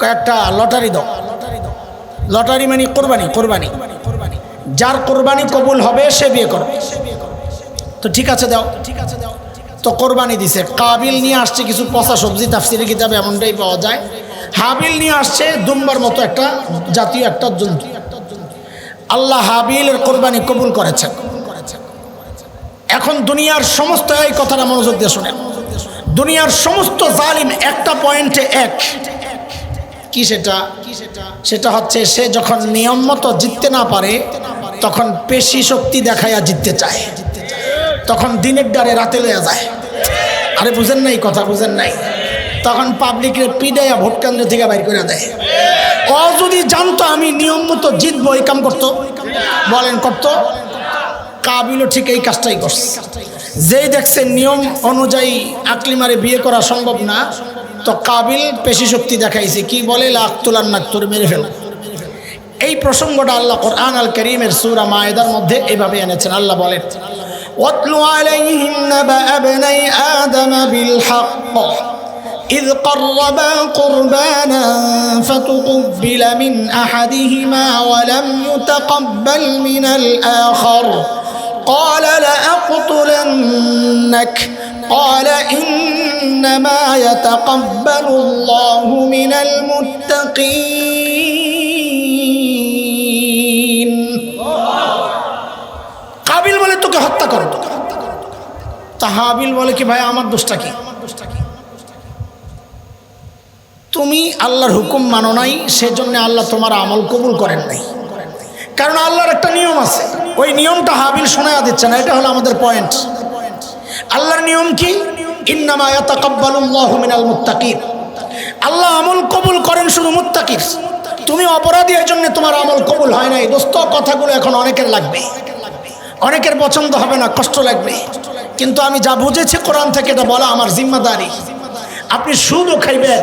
কয়েকটা লটারি দাও। লটারি মানে কোরবানি। কোরবানি, যার কোরবানি কবুল হবে সে বিয়ে করবে। তো ঠিক আছে দাও। তো কোরবানি দিছে। কাবিল নিয়ে আসছে কিছু পচা সবজি, তাফসিরে কিতাবে এমনটাই পাওয়া যায়। হাবিল নিয়ে আসছে দুম্বার মতো একটা জাতীয় একটা জন্তু। আল্লাহ হাবিলের কোরবানি কবুল করেছেন। এখন দুনিয়ার সমস্ত, এই কথাটা মনোযোগ দিয়ে শোনেন, দুনিয়ার সমস্ত জালিম একটা পয়েন্টে এক। কি সেটা? সেটা হচ্ছে সে যখন নিয়ম মতো জিততে না পারে, তখন পেশি শক্তি দেখাইয়া জিততে চায়, তখন দিনের ডারে রাতে লইয়া যায়। আরে বুঝেন নাই কথা? বুঝেন নাই? তখন পাবলিকের পিডাইয়া ভোট কেন্দ্র থেকে বাইর করে দেয়। ও যদি জানতো আমি নিয়ম মতো জিতবো, এই কাম করতো? বলেন করতো? কাবিলও ঠিক এই কাজটাই করছে। যেই দেখছে নিয়ম অনুযায়ী আকলিমারে বিয়ে করা সম্ভব না, তো কাবিল পেশি শক্তি দেখাইছে। কি বলে? লাকতুলান নাক, তোর মেরে ফেল। এই প্রসঙ্গটা আল্লাহ কোরআন আল কারীমের সূরা মায়েদার মধ্যে এভাবে এনেছেন। আল্লাহ বলেন, ওয়াতলু আলাইহিম নাবা আবনাই আদম বিল হক إذ قربا قربانا فتقبل من أحدهما ولم يتقبل من الآخر قال لأقتلنك قال إنما يتقبل الله من المتقين। কাবিল বলে তোকে হত্যা করো। তা হাবিল বলে কি ভাই আমার দোষটা কি? তুমি আল্লাহর হুকুম মানো নাই, সেজন্য আল্লাহ তোমার আমল কবুল করেন নাই। কারণ আল্লাহর একটা নিয়ম আছে, ওই নিয়মটা হাবিল শোনায়া দিচ্ছে না। এটা হলো আমাদের পয়েন্ট। আল্লাহর নিয়ম কি? ইন্নামা ইয়াতাকাব্বালুল্লাহু মিনাল মুত্তাকিন। আল্লাহ আমল কবুল করেন শুধু মুত্তাকির। তুমি অপরাধী, এর জন্য তোমার আমল কবুল হয় নাই। দোস্ত, কথাগুলো এখন অনেকের লাগবে, অনেকের পছন্দ হবে না, কষ্ট লাগবে, কিন্তু আমি যা বুঝেছি কোরআন থেকে এটা বলা আমার জিম্মাদারি। আপনি সুদও খাইবেন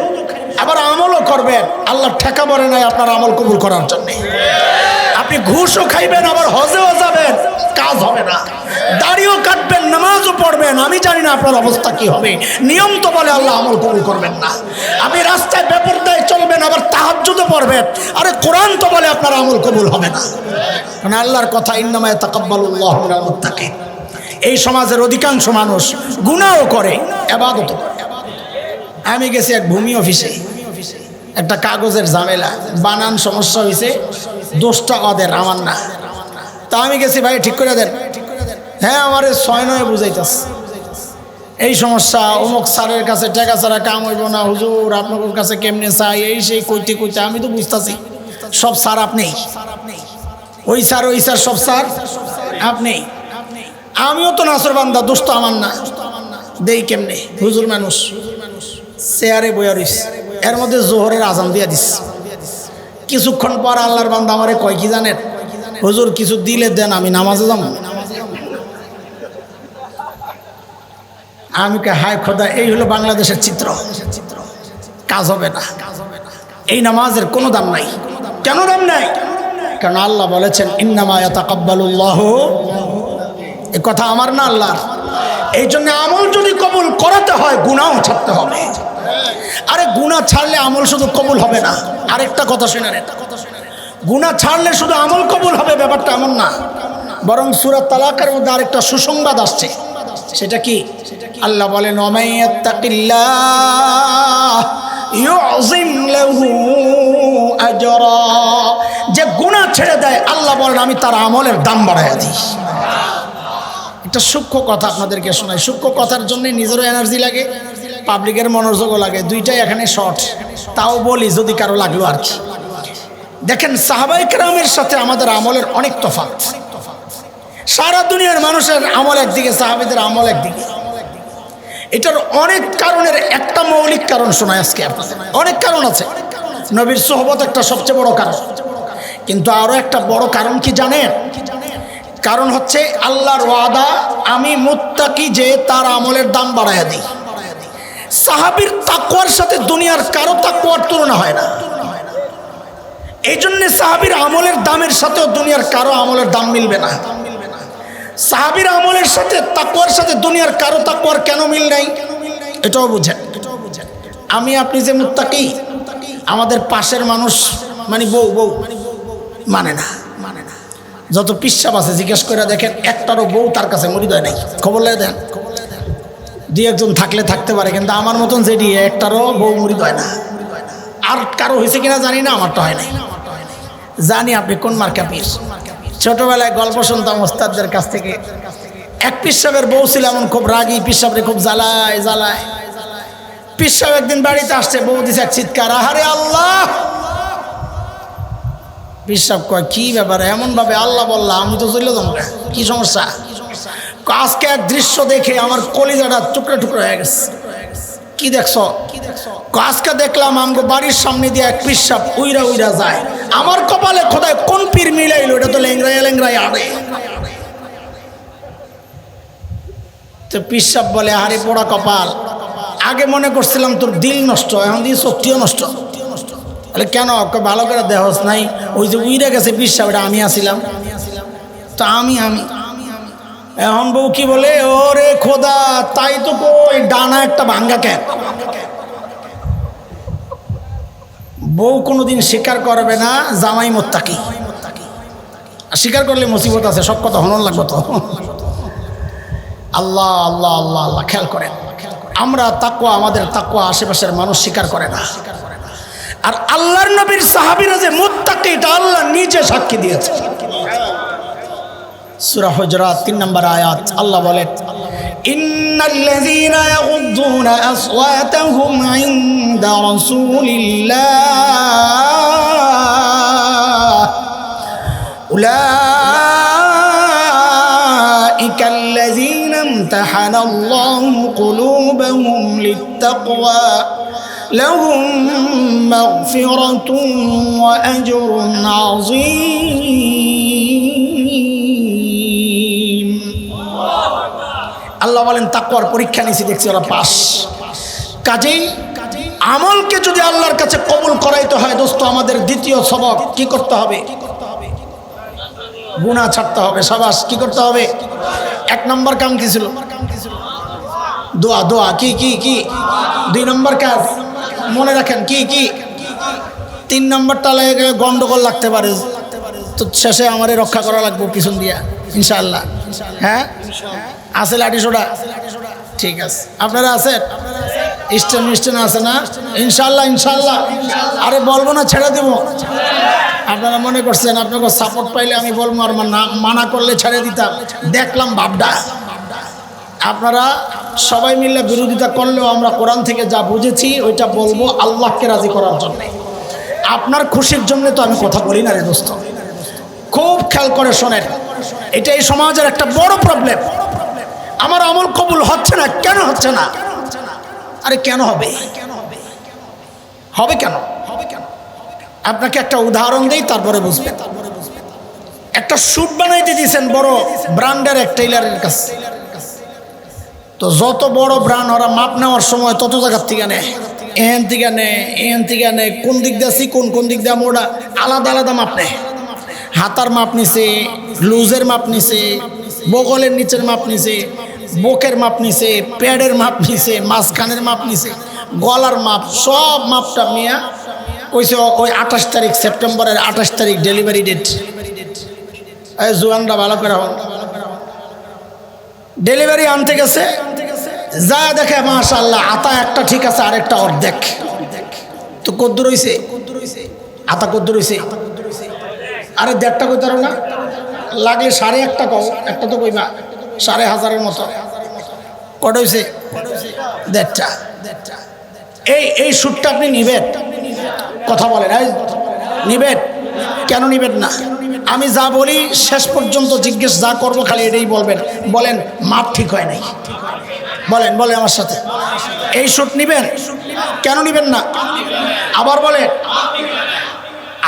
আবার আমলও করবেন, আল্লাহ ঠেকা বলে নাই আপনার আমল কবুল করার জন্য। আপনি ঘুষও খাইবেন আবার হজেও যাবেন, কাজ হবে না। দাড়িও কাটবেন, নামাজও পড়বেন, আমি জানি না আপনার অবস্থা কি হবে। নিয়ম তো বলে আল্লাহ আমল কবুল করবেন না। আপনি রাস্তায় বেপরদায় চলবেন আবার তাহাজ্জুদও পড়বেন, আরে কোরআন তো বলে আপনার আমল কবুল হবে না। কারণ আল্লাহর কথা ইন্নামা ইয়াতাকাব্বালুল্লাহু মিনাল মুত্তাকিন। এই সমাজের অধিকাংশ মানুষ গুনাহও করে, ইবাদতও করে। আমি গেছি এক ভূমি অফিসে, একটা কাগজের ঝামেলা, বানান সমস্যা হয়েছে, দোষটা ওদের, আমার না। তা আমি গেছি, ভাই ঠিক করে দেন। হ্যাঁ, আমারে 6-9 বুঝাইতেছে এই সমস্যা, অমুক স্যারের কাছে টাকা ছাড়া কাম হইব না, হুজুর আপনার কাছে কেমনে চাই, এই সেই কইতে কইতে আমি তো বুঝতেছি সব স্যার আপনি, ওই স্যার সব স্যার আপনি। আমিও তো নাসর বান্দা, দোষ তো আমার না, দেই কেমনে? হুজুর মানুষ চেয়ারে বইয়া রইস, এর মধ্যে জোহরের আজান দিয়া দিস। কিছুক্ষণ পর আল্লাহর বান্দা আমারে কয় কি জানেন, হুজুর কিছু দিলে দেন, আমি নামাজে যাবো। আমি কে হায় খোদা, এই হলো বাংলাদেশের চিত্র। কাজ হবে না, এই নামাজের কোনো দাম নাই। কেন দাম নাই? কারণ আল্লাহ বলেছেন ইন্নামা ইয়াতাকাব্বালুল্লাহু, এই কথা আমার না আল্লাহর। এই জন্য আমল যদি কবুল করাতে হয় গুনাহ ছাড়তে হবে। আরে গুনাহ ছাড়লে আমল শুধু কবুল হবে না, আরেকটা কথা শুনেন, গুনাহ ছাড়লে শুধু আমল কবুল হবে ব্যাপারটা এমন না, বরং সূরা তালাকের মধ্যে আরেকটা সুসংবাদ আসছে। সেটা কি? আল্লাহ বলেন ওয়ামাইয়াত্তাকিল্লাহ ইউযিম লাহু আজরা। যে গুনাহ ছেড়ে দেয় আল্লাহ বলেন আমি তার আমলের দাম বাড়াইয়া দিই। একটা সূক্ষ্ম কথা আপনাদেরকে শোনাই। সূক্ষ্ম কথার জন্য নিজেরও এনার্জি লাগে, পাবলিকের মনোযোগও লাগে, দুইটাই এখানে শর্ট। তাও বলি যদি কারো লাগলো আর কি। দেখেন, সাহাবায়ে কেরামের সাথে আমাদের আমলের অনেক তফাৎ। সারা দুনিয়ার মানুষের আমল একদিকে, সাহাবীদের আমল একদিকে। এটার অনেক কারণের একটা মৌলিক কারণ শোনায় আজকে আপনাদের। অনেক কারণ আছে, নবীর সোহবত একটা সবচেয়ে বড় কারণ, কিন্তু আরো একটা বড় কারণ কি জানেন? কারণ হচ্ছে আল্লাহর ওয়াদা, আমি মুত্তাকি যে তার আমলের দাম বাড়াইয়া দিই। সাহাবীর তাকওয়ার সাথে দুনিয়ার কারো তাকওয়ার তুলনা হয় না। এই জন্য সাহাবীর আমলের দামের সাথেও দুনিয়ার কারো আমলের দাম মিলবে না। সাহাবীর আমলের সাথে তাকওয়ার সাথে দুনিয়ার কারো তাকওয়ার কেন মিল নাই এটাও বুঝেন। আমি আপনি যে মুত্তাকি, আমাদের পাশের মানুষ মানে বউ মানে না। যত পিসাব আছে জিজ্ঞেস করে দেখেন, একটারও বউ তার কাছে মুরিদ হয় নাই। খবর লাগে দেন, দুই একজন থাকলে থাকতে পারে, কিন্তু আমার মতন যেটি একটারও বউ মুরিদ হয় না। আর কারো হয়েছে কিনা জানি না, আমারটা হয় নাই। জানি আপনি কোন মার্কা পীর। ছোটবেলায় গল্প শুনতাম ওস্তাদদের কাছ থেকে। এক পিসাবের বউ ছিল এমন খুব রাগী, পিসাবরে খুব জ্বালায়। পিসাব একদিন বাড়িতে আসছে, বউ দিছে এক চিৎকার, আহারে আল্লাহ। পিসাব কয় কি ব্যাপার, এমন ভাবে আল্লাহ বললাম, আমি তো চলে যাবো, কি সমস্যা? আজকে এক দৃশ্য দেখে আমার কলিজাটা টুকরো টুকরো হয়ে গেছে। কি দেখছ? আজকে দেখলাম আমগো বাড়ির সামনে দিয়ে এক পিসাব উইরা যায়। আমার কপালে খোদায় কোন পীর মিলাইলো, এটা তো লেংরাই আড়ে। তো পিসাব বলে, আরে পোড়া কপাল, আগে মনে করছিলাম তোর দিল নষ্ট, এখন দিয়ে শক্তিও নষ্ট। তাহলে কেন? ভালো করে দেহস নাই, ওই যে উইরা গেছে পিসাব, এটা আমি আসিলাম। তো আমি এখন বউ কি বলে, ওরে খোদা, তাই তো কই, ডানা একটা ভাঙ্গা কেন? বউ কোনোদিন স্বীকার করবে না জামাই মুত্তাকি। স্বীকার করলে মুসিবত আছে, সব কথা হনন লাগবে তো। আল্লাহ আল্লাহ আল্লাহ আল্লাহ। খেয়াল করেন, আমরা তাকওয়া, আমাদের তাকওয়া আশেপাশের মানুষ স্বীকার করে না। আর আল্লাহর নবীর সাহাবীরা যে মুত্তাকি, এটা আল্লাহ নিজে সাক্ষী দিয়েছে। সূরা হুজুরাত 3 নম্বর আয়াত আল্লাহ বলেন, ইন্নাল্লাযীনা ইয়াগুদ্দুনা আসওয়াতাহুম ইনদা রাসূলিল্লাহ উলাইকা আল্লাযীনা ইমতাহানা আল্লাহু কুলুবাহুম লিত্তাকওয়া লাহুম মাগফিরাতুন ওয়া আজরুন আযীম। আল্লাহ বলেন তাকওয়ার পরীক্ষা নিয়েছি, দেখছি ওরা পাস। কাজেই আমলকে যদি আল্লাহর কাছে কবুল করাইতে হয় দোস্ত, আমাদের দ্বিতীয় সবক কি করতে হবে? গুনাহ ছাড়তে হবে। সাবাস, কি করতে হবে? এক নম্বর কাম কি ছিল? দোয়া। দোয়া কি কি কি? দুই নম্বর কাজ মনে রাখেন কি কি? তিন নম্বরটা লাগে গন্ডগোল লাগতে পারে, তো শেষে আমারে রক্ষা করা লাগবে পিছন দিয়া ইনশাআল্লাহ। হ্যাঁ, আছে লাঠি সোডা? ঠিক আছে, আপনারা আছেন? স্টেন আছে না? ইনশাআল্লাহ ইনশাআল্লাহ। আরে বলবো না, ছেড়ে দেব। আপনারা মনে করছেন আপনাকে সাপোর্ট পাইলে আমি বলবো, আর মানা করলে ছেড়ে দিতাম? দেখলাম ভাবটা। আপনারা সবাই মিলে বিরোধিতা করলেও আমরা কোরআন থেকে যা বুঝেছি ওইটা বলবো আল্লাহকে রাজি করার জন্য, আপনার খুশির জন্য তো আমি কথা বলি না রে দোস্ত। খুব খেয়াল করে শোনেন, এটা এই সমাজের একটা বড় প্রবলেম। আমার আমল কবুল হচ্ছে না, কেন হচ্ছে না? আরে কেন হবে? হবে কেন? আপনাকে একটা উদাহরণ দেই, তারপরে বুঝবেন। একটা স্যুট বানাইতে দিয়েছেন বড় ব্র্যান্ডের এক টেইলারের কাছে, তো যত বড় ব্র্যান্ড ওরা মাপ নেওয়ার সময় তত জায়গার থেকে নেয়, এহেন থেকে নেয়, কোন দিক দিয়ে চিকুন কোন দিক দিয়ে মোড়া, আলাদা আলাদা মাপ নেয়। হাতার মাপ নিছে, লুজের মাপ নিছে, বগলের নিচের মাপ নিছে, বুকের মাপ নিছে, প্যাডের মাপ নিছে, মাঝখানের মাপ নিছে, গলার মাপ, সব মাপটা মিয়া কইছে ওই 28 তারিখ সেপ্টেম্বরের 28 তারিখ ডেলিভারি ডেট। এই জুয়ানরা ভালো করে হন, ডেলিভারি আনতে গেছে, যা দেখে মাশাআল্লাহ আতা একটা ঠিক আছে, আরেকটা অর্ধেক। তো কদ্দুর হইছে আতা, কদ্দুর হইছে? আরে দেড়টা কইতার না, লাগলে 1.5 কও, একটা তো কইবা 1000 মতো। কত হইছে? দেড়টা। এই শ্যুটটা আপনি নিবেন? কথা বলেন, নিবেন? কেন নিবেন না? আমি যা বলি শেষ পর্যন্ত জিজ্ঞেস যা করবো খালি এটাই বলবেন। বলেন মাপ ঠিক হয় নাই? বলেন বলেন আমার সাথে, এই শ্যুট নিবেন? কেন নিবেন না? আবার বলেন।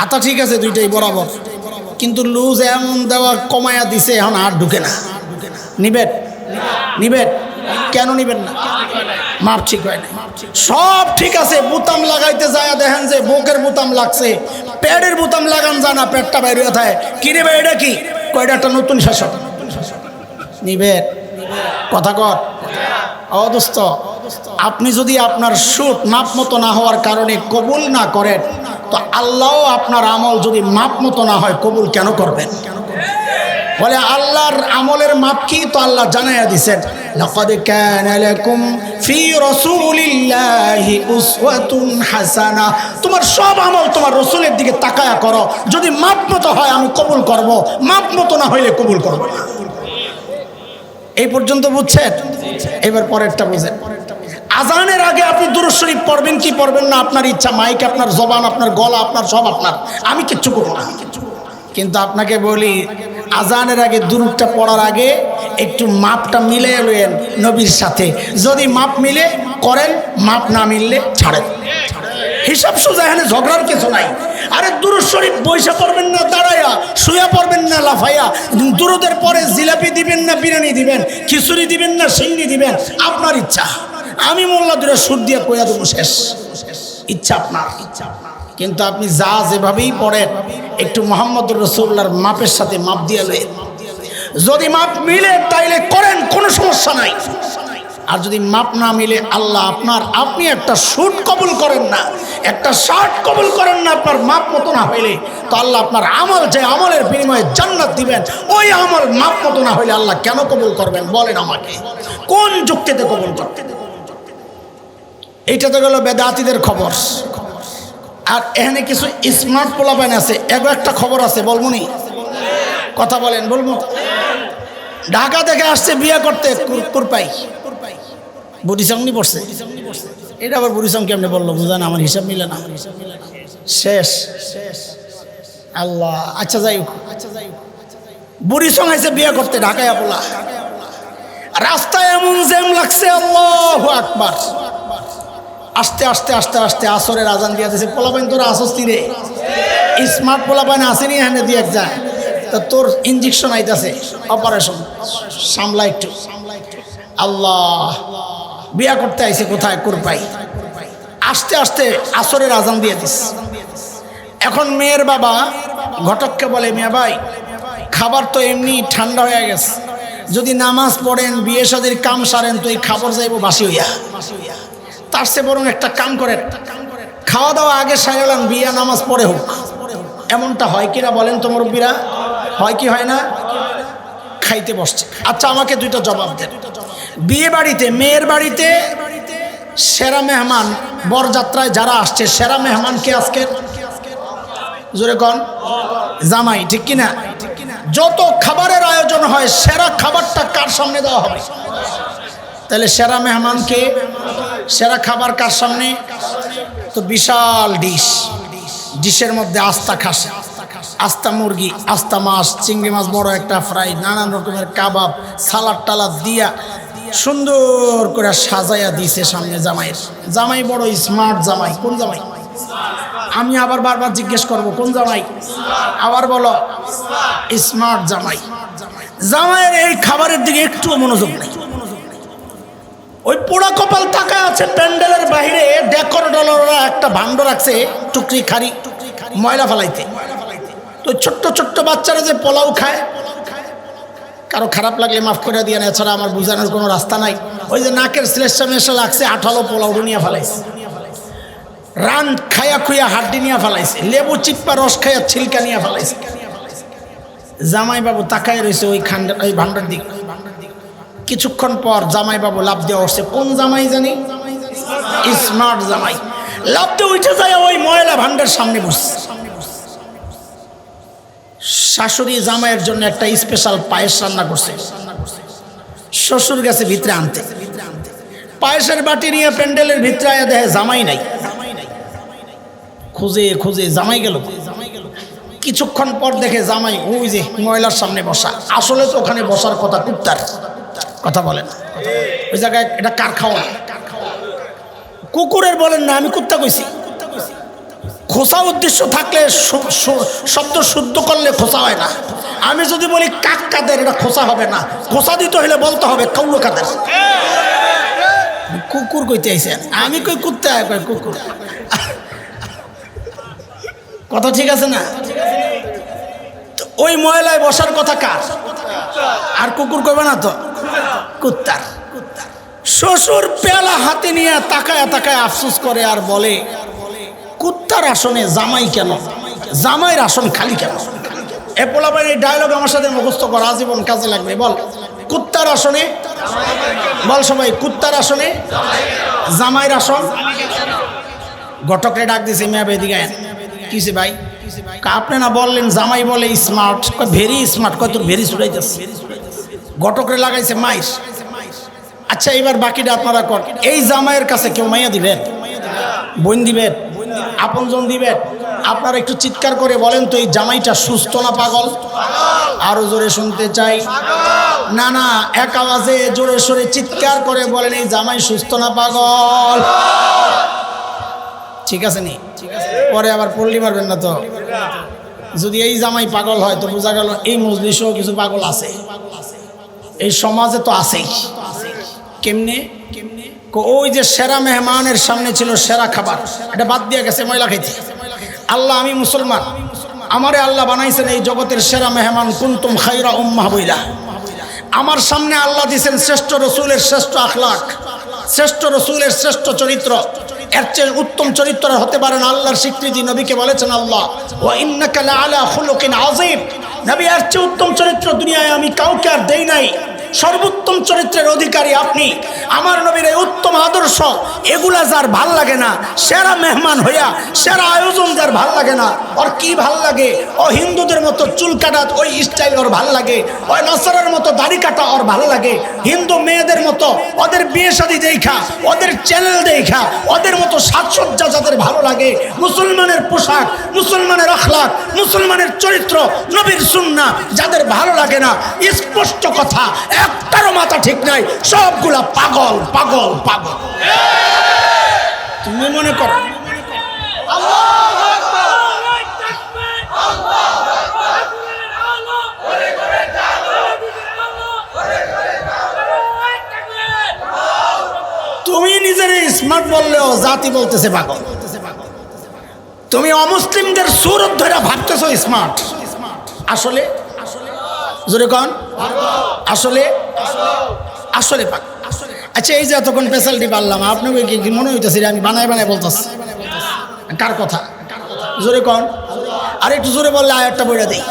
আতা ঠিক আছে দুইটাই বরাবর, কিন্তু লুজ এমন দেওয়া কমায়া দিছে, এখন আর ঢুকে না। নিবেন? নিবেন? কেন নিবেন না? মাপ ঠিক হয় না। সব ঠিক আছে, বোতাম লাগাইতে যায় দেখেন যে বুকের বোতাম লাগছে, প্যাডের বোতাম লাগান যায় না, প্যাডটা বাইরে থাকে। কি রে ভাই এটা কি? কয়টা একটা নতুন শাসক। নিবেন? কথা কর ও দোস্ত, আপনি যদি আপনার শ্যুট মাপ মতো না হওয়ার কারণে কবুল না করেন, তো আল্লাহও আপনার আমল যদি মাপ মতো না হয় কবুল কেন করবেন? বলে আল্লাহর আমলের মাপ কি? তো আল্লাহ জানাইয়া দিয়েছেন, লাকাদ কানা লাকুম ফি রাসূলিল্লাহি উসওয়াতুন হাসানা। তোমার সব আমল তোমার রাসূলের দিকে তাকায়া করো, যদি মাপ মতো হয় আমি কবুল করব, মাপ মতো না হইলে কবুল করব না। এই পর্যন্ত বুঝছেন? এবার পরেরটা বুঝেন। আজানের আগে আপনি দুরূদ শরীফ পড়বেন কি পড়বেন না আপনার ইচ্ছা, মাইক আপনার, জবান আপনার, গলা আপনার, সব আপনার, আমি কিচ্ছু করব না। কিন্তু আপনাকে বলি, আজানের আগে দুরূদটা পড়ার আগে একটু মাপটা মিলে এলেন নবীর সাথে। যদি মাপ মিলে করেন, মাপ না মিললে ছাড়েন। হিসাব সোজা, এখানে ঝগড়ার কিছু নাই। আরে দুরূদ শরীফ বইসা পড়বেন না দাঁড়াইয়া, শুয়া পড়বেন না লাফাইয়া, দুরূদের পরে জিলাপি দিবেন না বিরিয়ানি দিবেন, খিচুড়ি দিবেন না সিন্নি দিবেন, আপনার ইচ্ছা। আমি মোল্লা দুরা সুর দিয়ে কইয়া দেবো, শেষ। ইচ্ছা আপনার। কিন্তু আপনি যা যেভাবেই পড়েন, একটু মুহাম্মদুর রাসূলুল্লাহর মাপের সাথে মাপ দিয়ে লয়েন। যদি মাপ মিলে তাইলে করেন, কোনো সমস্যা নাই। আর যদি মাপ না মিলে, আল্লাহ আপনি একটা শ্যুট কবুল করেন না, একটা শার্ট কবুল করেন না, আপনার মাপ মতো না হইলে, তো আল্লাহ আপনার আমল, যে আমলের বিনিময়ে জান্নাত দিবেন, ওই আমল মাপ মতো না হইলে আল্লাহ কেন কবুল করবেন? বলেন আমাকে, কোন যুক্তিতে কবুল করবেন? এইটা তো গেল বেদাতীদের খবর। আর এখানে কিছু স্মার্ট পোলাপাইন আছে, এগো একটা খবর আছে, বলবো নি? কথা বলেন, বলবো? ঢাকা থেকে আসছে বিয়ে করতে কুরপাই বুড়িসংনি পড়ছে। এটা আবার বুড়িসং কেমনে বললো বুঝান, আমার হিসাব মিলে না, শেষ আল্লাহ। আচ্ছা যাই হোক, বুড়িসং আইসে বিয়ে করতে ঢাকায় আপলা, রাস্তায় এমন জ্যাম লাগছে, আল্লাহু আকবার। আস্তে আস্তে আস্তে আস্তে আসরের আজান দিয়া দিয়েছে। পোলাপাইন তোরা আসস্তি রে, স্মার্ট পোলাপাইন আসেনি এখানে দিয়ে যায়, তা তোর ইঞ্জেকশন আইতাছে, অপারেশন সামলা একটু। আল্লাহ, বিয়া করতে আইছে কোথায়? কুরপাই। আস্তে আস্তে আসরের আজান দিয়ে দিস। এখন মেয়ের বাবা ঘটককে বলে, মিয়া ভাই খাবার তো এমনি ঠান্ডা হয়ে গেছে, যদি নামাজ পড়েন বিয়ে শাদীর কাম সারেন তো এই খাবার যাইব বাসি হইয়া, তার চেয়ে বরং একটা কাম করেন, খাওয়া দাওয়া আগে সারালাম, বিয়া নামাজ পড়ে হোক। এমনটা হয় কিনা বলেন তো মুরব্বীরা? হয় কি হয় না? খাইতে বসছে। আচ্ছা আমাকে দুইটা জবাব দেন। বিয়ে বাড়িতে, মেয়ের বাড়িতে সেরা মেহমান, বরযাত্রায় যারা আসছে সেরা মেহমান কে আজকে? জোরে কন। জামাই, ঠিক কিনা? যত খাবারের আয়োজন হয় সেরা খাবারটা কার সামনে দেওয়া হবে? তাহলে সেরা মেহমান কে? সেরা খাবার কার সামনে? তো বিশাল ডিশ, ডিশের মধ্যে আস্তা খাসি, আস্তা মুরগি, আস্তা মাছ, চিংড়ি মাছ বড় একটা ফ্রাই, নানান রকমের কাবাব, সালাদ টালাদ দিয়া সুন্দর করে সাজাইয়া দিছে সামনে জামাইয়ের। জামাই বড় স্মার্ট জামাই। কোন জামাই? আমি আবার বারবার জিজ্ঞেস করব কোন জামাই? আবার বলো, স্মার্ট জামাই। জামাইয়ের এই খাবারের দিকে একটু মনোযোগ নেই, ওই পোড়া কপাল তাকায় আছে। প্যান্ডেলের বাইরে ডেকর ডলাররা একটা ভাণ্ড রাখছে, টুকরি খাড়ি ময়লা ফেলাইতে। তো ছোট্ট ছোট্ট বাচ্চারা যে পোলাও খায়, কারো খারাপ লাগলে মাফ করে দিয়ে, এছাড়া আমার বোঝানোর কোনো রাস্তা নাই। ওই যে নাকের শ্লেষা মেশা লাগছে, আঠালো পোলাও নিয়ে ফেলাইছে, রান খায়া খুয়া হাড্ডি নিয়ে ফেলাইছে, লেবু চিপ্পা রস খাইয়া ছিলকা নিয়ে ফেলাইছে। জামাই বাবু তাকায় রয়েছে ওই ওই ভাণ্ডার দিক। কিছুক্ষণ পর জামাই বাবু লাভ দেওয়া উঠছে। কোন জামাই জানি? স্মার্ট জামাই। লাভ দিয়ে উঠে যায় ওই ময়লা ভাণ্ডার সামনে বসছে। শাশুড়ি জামাইয়ের জন্য একটা স্পেশাল পায়েস রান্না করছে, শ্বশুর গেছে ভিতরে আনতে। পায়েসের বাটি নিয়ে প্যান্ডেলের ভিতরে আয়া দেখে জামাই নাই। খুঁজে খুঁজে জামাই গেল। কিছুক্ষণ পর দেখে জামাই ওই যে ময়লার সামনে বসা। আসলে তো ওখানে বসার কথা কুত্তার, কথা বলেন ওই জায়গায়। এটা কার খাওয়া? কুকুরের বলেন না, আমি কুত্তা কইছি। খোসা উদ্দেশ্য থাকলে, শব্দ শুদ্ধ করলে খোসা হয় না। আমি যদি বলি কাক কাদের, এটা খোসা হবে না। খোসা দিতে হলে বলতে হবে কৌলো কাদের। কুকুর কইতে আইছেন, আমি কই কুত্তা, কই কুকুর। কথা ঠিক আছে না? ওই ময়লায় বসার কথা কার? আর কুকুর কইবে না তো, কুত্তার। শ্বশুর পেয়ালা হাতে নিয়ে তাকায় তাকায় আফসোস করে আর বলে, কুত্তার আসনে জামাই কেন? জামাইয়ের আসন খালি কেন? এ পোলাপাইন এই ডায়লগ আমার সাথে মুখস্থ করা, আজীবন কাজে লাগবে। বল, কুত্তার আসনে, বল সবাই, কুত্তার আসনে জামাইয়ের আসন। ঘটকরে ডাক দিছে, মেয়া বেদিকে আয়েন। কিসে ভাই? আপনি না বললেন জামাই বলে স্মার্ট, ভেরি স্মার্ট, কত ভেরি ছুটাইতেছে। ঘটকরে লাগাইছে মাইর। আচ্ছা এবার বাকিটা আপনারা কর। এই জামাইয়ের কাছে কেউ মাইয়া দিবেন? বোন দিবেন? আপনজন দিবেন? আপনারা একটু চিৎকার করে বলেন তো, এই জামাইটা সুস্থ না পাগল? আরো জোরে শুনতে চাই। না না, এক আওয়াজে জোরে সোরে চিৎকার করে বলেন, এই জামাই সুস্থ না পাগল? ঠিক আছে নি? পরে আবার পল্লী মারবেন না তো। যদি এই জামাই পাগল হয় তো বোঝা গেল এই মজলিসেও কিছু পাগল আছে, এই সমাজে তো আছেই। কেমনে? ওই যে সেরা মেহমানের সামনে ছিল সেরা খাবার, এটা বাদ দিয়ে গেছে ময়লা খাইতে। আল্লাহ, আমি মুসলমান, আমারে আল্লাহ বানাইছেন এই জগতের সেরা মেহমান, কুনতুম খায়রা উম্মাহ বইলা। আমার সামনে আল্লাহ দিয়েছেন শ্রেষ্ঠ রসুলের শ্রেষ্ঠ আখলাক, শ্রেষ্ঠ রসুলের শ্রেষ্ঠ চরিত্র। এর চেয়ে উত্তম চরিত্র হতে পারে না। আল্লাহর স্বীকৃতি, নবীকে বলেছেন আল্লাহ, ওয়া ইন্নাকা লাআলা খুলুকিন আযীম। নবী, এর চেয়ে উত্তম চরিত্র দুনিয়ায় আমি কাউকে আর দেই নাই। সর্বোত্তম চরিত্রের অধিকারী আপনি, আমার নবীর এই উত্তম আদর্শ, এগুলা যার ভাল লাগে না, সেরা মেহমান হইয়া সেরা আয়োজন যার ভাল লাগে না, ওর কি ভাল লাগে? ও হিন্দুদের মতো চুল কাটা ওই স্টাইল ওর ভাল লাগে, ওই নাসারার মতো দাড়ি কাটা ওর ভাল লাগে, হিন্দু মেয়েদের মতো ওদের বিয়ে শাদী দেখা, ওদের চ্যানেল দেখা, ওদের মতো সাজসজ্জা যাদের ভালো লাগে, মুসলমানের পোশাক, মুসলমানের আখলাক, মুসলমানের চরিত্র, নবীর সুন্নাহ যাদের ভালো লাগে না, স্পষ্ট কথা, একটারও মাথা ঠিক নাই, সবগুলা পাগল পাগল পাগল। তুমি মনে করো তুমি নিজের স্মার্ট বললেও জাতি বলতেছে পাগল। তুমি অমুসলিমদের সুরত ধরে ভাবতেছো স্মার্ট, আসলে জোরে কন আসলে আসলে পাগল। আচ্ছা, এই যে এতক্ষণ ফেসালিটি পারলাম, আপনাকে কি মনে হইতেছে আমি বানায় বানায় বলতেছি? কার কথা? জোরে কন, আর একটু জোরে বললে আয়াতটা বইটা দিই।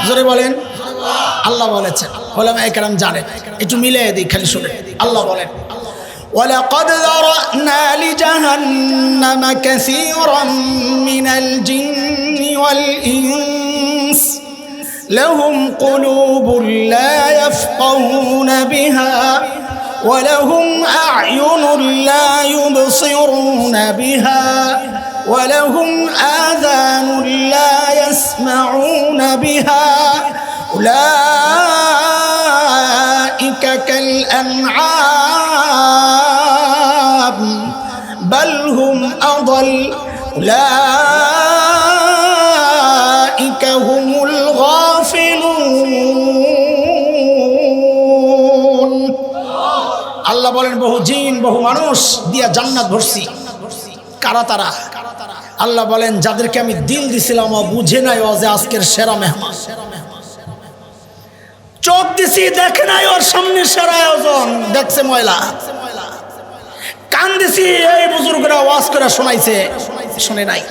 জোরে বলেন। আল্লাহ বলেছেন, ওলামায়ে কেরাম জানেন, একটু মিলিয়ে দিই, খালি শুনে। আল্লাহ বলেন, وَلَقَدْ ذَرَأْنَا لِجَهَنَّمَ كَثِيرًا مِنَ الْجِنِّ وَالْإِنسِ لَهُمْ قُلُوبٌ لَا يَفْقَهُونَ بِهَا وَلَهُمْ أَعْيُنٌ لَا يُبْصِرُونَ بِهَا وَلَهُمْ آذَانٌ لَا يَسْمَعُونَ بِهَا أُولَئِكَ كَالْأَنْعَامِ بَلْ هُمْ أَضَلُّ أُولَئِكَ هُمُ الْغَافِلُونَ। আল্লাহ বলেন, বহু জিন বহু মানুষ দিয়া জান্নাত ভরছি। কারা তারা? আল্লাহ বলেন, যাদেরকে আমি দিল দিছিলাম ও বুঝে নাই ও যে আজকের সেরা মেহমান। চোখ দিছি, দেখে নাই ওর সামনে সেরা আয়োজন, দেখছে ময়লা। কান দিছি, এই বুজুর্গরা ওয়াজ করে শোনাইছে, শুনে নাই।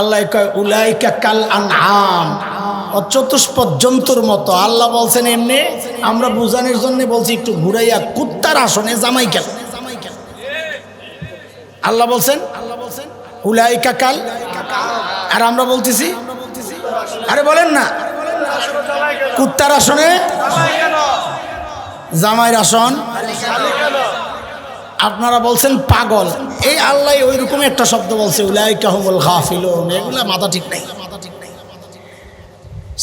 আল্লাহ কয় উলাইকা কাল আনআম, চতুষ্পদ জন্তুর মতো। আল্লাহ বলছেন এমনি, আমরা বুঝানোর জন্য বলছি একটু ঘুরাইয়া কুত্তার আসনে জামাই কেন। আল্লাহ বলছেন উলাইকা কাল, আর আমরা বলতেছি আরে বলেন না, কুত্তার আসনে জামাইয়ের আসন। আপনারা বলছেন পাগল। এই আল্লাহ ওই রকম একটা শব্দ বলছে, উলাইকা হুমুল গাফিলুন। এগুলা মাথা ঠিক নাই।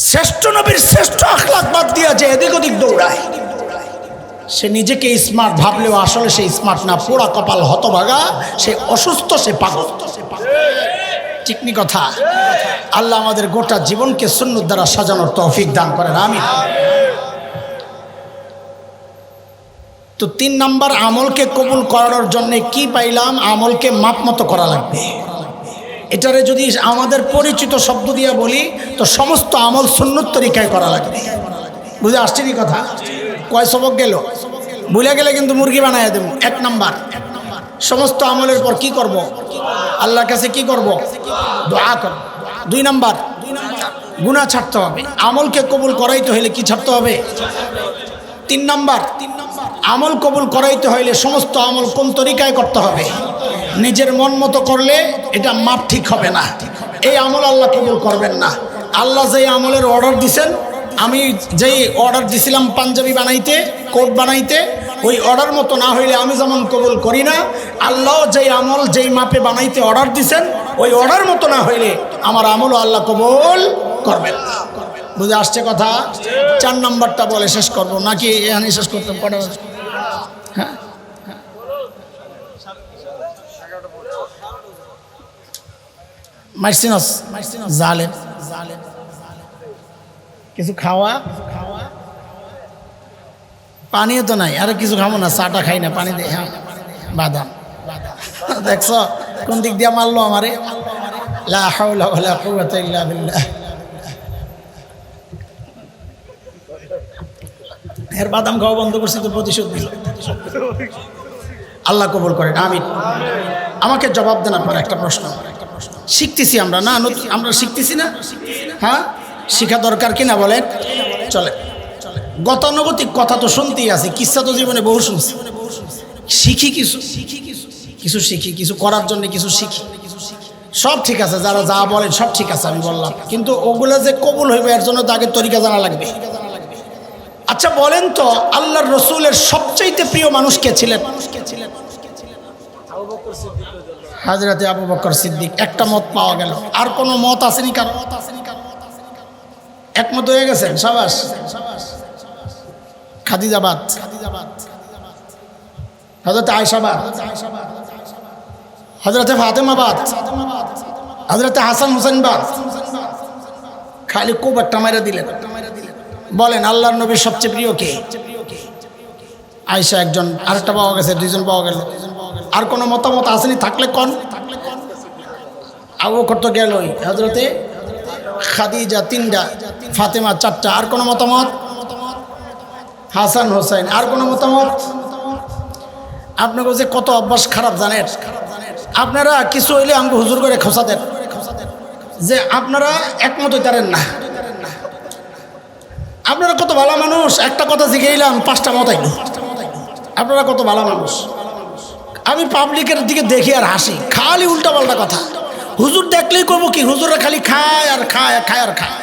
শ্রেষ্ঠ নবীর শ্রেষ্ঠ আখলাক বাদ দিয়া যে এদিক ওদিক দৌড়ায়, সে নিজেকে স্মার্ট ভাবলেও আসলে সে স্মার্ট না, পোড়া কপাল, হতভাগা, সে অসুস্থ, সে পাগল। চিকনি কথা। আল্লাহ আমাদের গোটা জীবনকে সুন্নাত দ্বারা সাজানোর তৌফিক দান করেন, আমিন। তো 3 নাম্বার, আমলকে কবুল করানোর জন্য কি পাইলাম? আমলকে মাপ মতো করা লাগবে। এটারে যদি আমাদের পরিচিত শব্দ দিয়ে বলি তো সমস্ত আমল সুন্নত তরিকায় করা লাগবে। বুঝে আসছে কি কথা? কয় সবক গেল? ভুলে গেলে কিন্তু মুরগি বানায় দেব। 1 নাম্বার, সমস্ত আমলের পর কি করব? আল্লাহর কাছে কি করব? দোয়া করব। 2 নাম্বার, গুনাহ ছাড়তে হবে। আমলকে কবুল করাইতে হইলে কি ছাড়তে হবে? 3 নাম্বার, আমল কবুল করাইতে হইলে সমস্ত আমল কোন তরিকায় করতে হবে? নিজের মন মতো করলে এটা মাপ ঠিক হবে না, এই আমল আল্লাহ কবুল করবেন না। আল্লাহ যেই আমলের অর্ডার দিছেন, আমি যেই অর্ডার দিছিলাম পাঞ্জাবি বানাইতে, কোট বানাইতে, ওই অর্ডার মতো না হইলে আমি যেমন কবুল করি না, আল্লাহ যেই আমল যেই মাপে বানাইতে অর্ডার দিছেন, ওই অর্ডার মতো না হইলে আমার আমলও আল্লাহ কবুল করবেন না। বুঝে আসছে কথা? 4 নাম্বারটা বলে শেষ করবো নাকি এখানে শেষ করতে পারবো? হ্যাঁ, মার্সিনস জালেম, কিছু খাওয়া, পানিও তো নাই, আর কিছু খাবো না, চাটা খাই না, পানি দিয়ে। হ্যাঁ, বাদাম। দেখছ কোন দিক দিয়ে মারলো আমারে? লা হাওলা ওয়ালা কুওয়াতা ইল্লা বিল্লাহ। এর বাদাম খাওয়া বন্ধ করছি তো প্রতিশোধ দিল। আল্লাহ কবুল করেন, আমিন। আমাকে জবাব দেন আপনার একটা প্রশ্ন। শিখতেছি আমরা না? আমরা শিখতেছি না? হ্যাঁ, শিখা দরকার কিনা বলেন? চলে। গতানুগতিক কথা তো শুনতেই আছে, কিচ্ছা তো জীবনে বহু শুনছি। শিখি কিছু, শিখি কিছু করার জন্য কিছু শিখি। সব ঠিক আছে, যারা যা বলেন সব ঠিক আছে, আমি বললাম, কিন্তু ওগুলো যে কবুল হইবে এর জন্য তো আগে তরিকা জানা লাগবে। আচ্ছা বলেন তো, আল্লাহর রসুলের সবচাইতে প্রিয় মানুষ কে ছিলেন? হযরতে আবু বকর সিদ্দিক। একটা মত পাওয়া গেল, আর কোনো মত আসেনি কারো? একমত হয়ে গেছেন, সাবাস। খাদিজাবাদ, হযরতে আয়েশাবাদ, হযরতে ফাতেমাবাদ, হযরতে হাসান হুসেনবাদ। খালি খুব একটা মাইরা দিলেন। বলেন আল্লাহর নবীর সবচেয়ে প্রিয় কে? আয়েশা একজন, আরেকটা পাওয়া গেছে, দুইজন পাওয়া গেল। আর কোনো মতামত আসেনি? থাকলে কোন? আবু বকর তো গেলই, হযরতে খাদিজা তিনটা, ফাতেমা চারটা। আর কোনো মতামত? হাসান হোসেন। আর কোনো মতামত? আপনাকে যে কত অভ্যাস খারাপ জানেন আপনারা, কিছু হইলে আমাকে হুজুর করে খোঁচা দেন যে আপনারা একমত হইতারেন না। আপনারা কত ভালো মানুষ, একটা কথা শিখেইলাম 5টা মত আইল। আপনারা কত ভালো মানুষ। আমি পাবলিকের দিকে দেখি আর হাসি, খালি উল্টা পাল্টা কথা। হুজুর দেখলেই করবো কি, হুজুররা খালি খায় আর খায়, খায় আর খায়।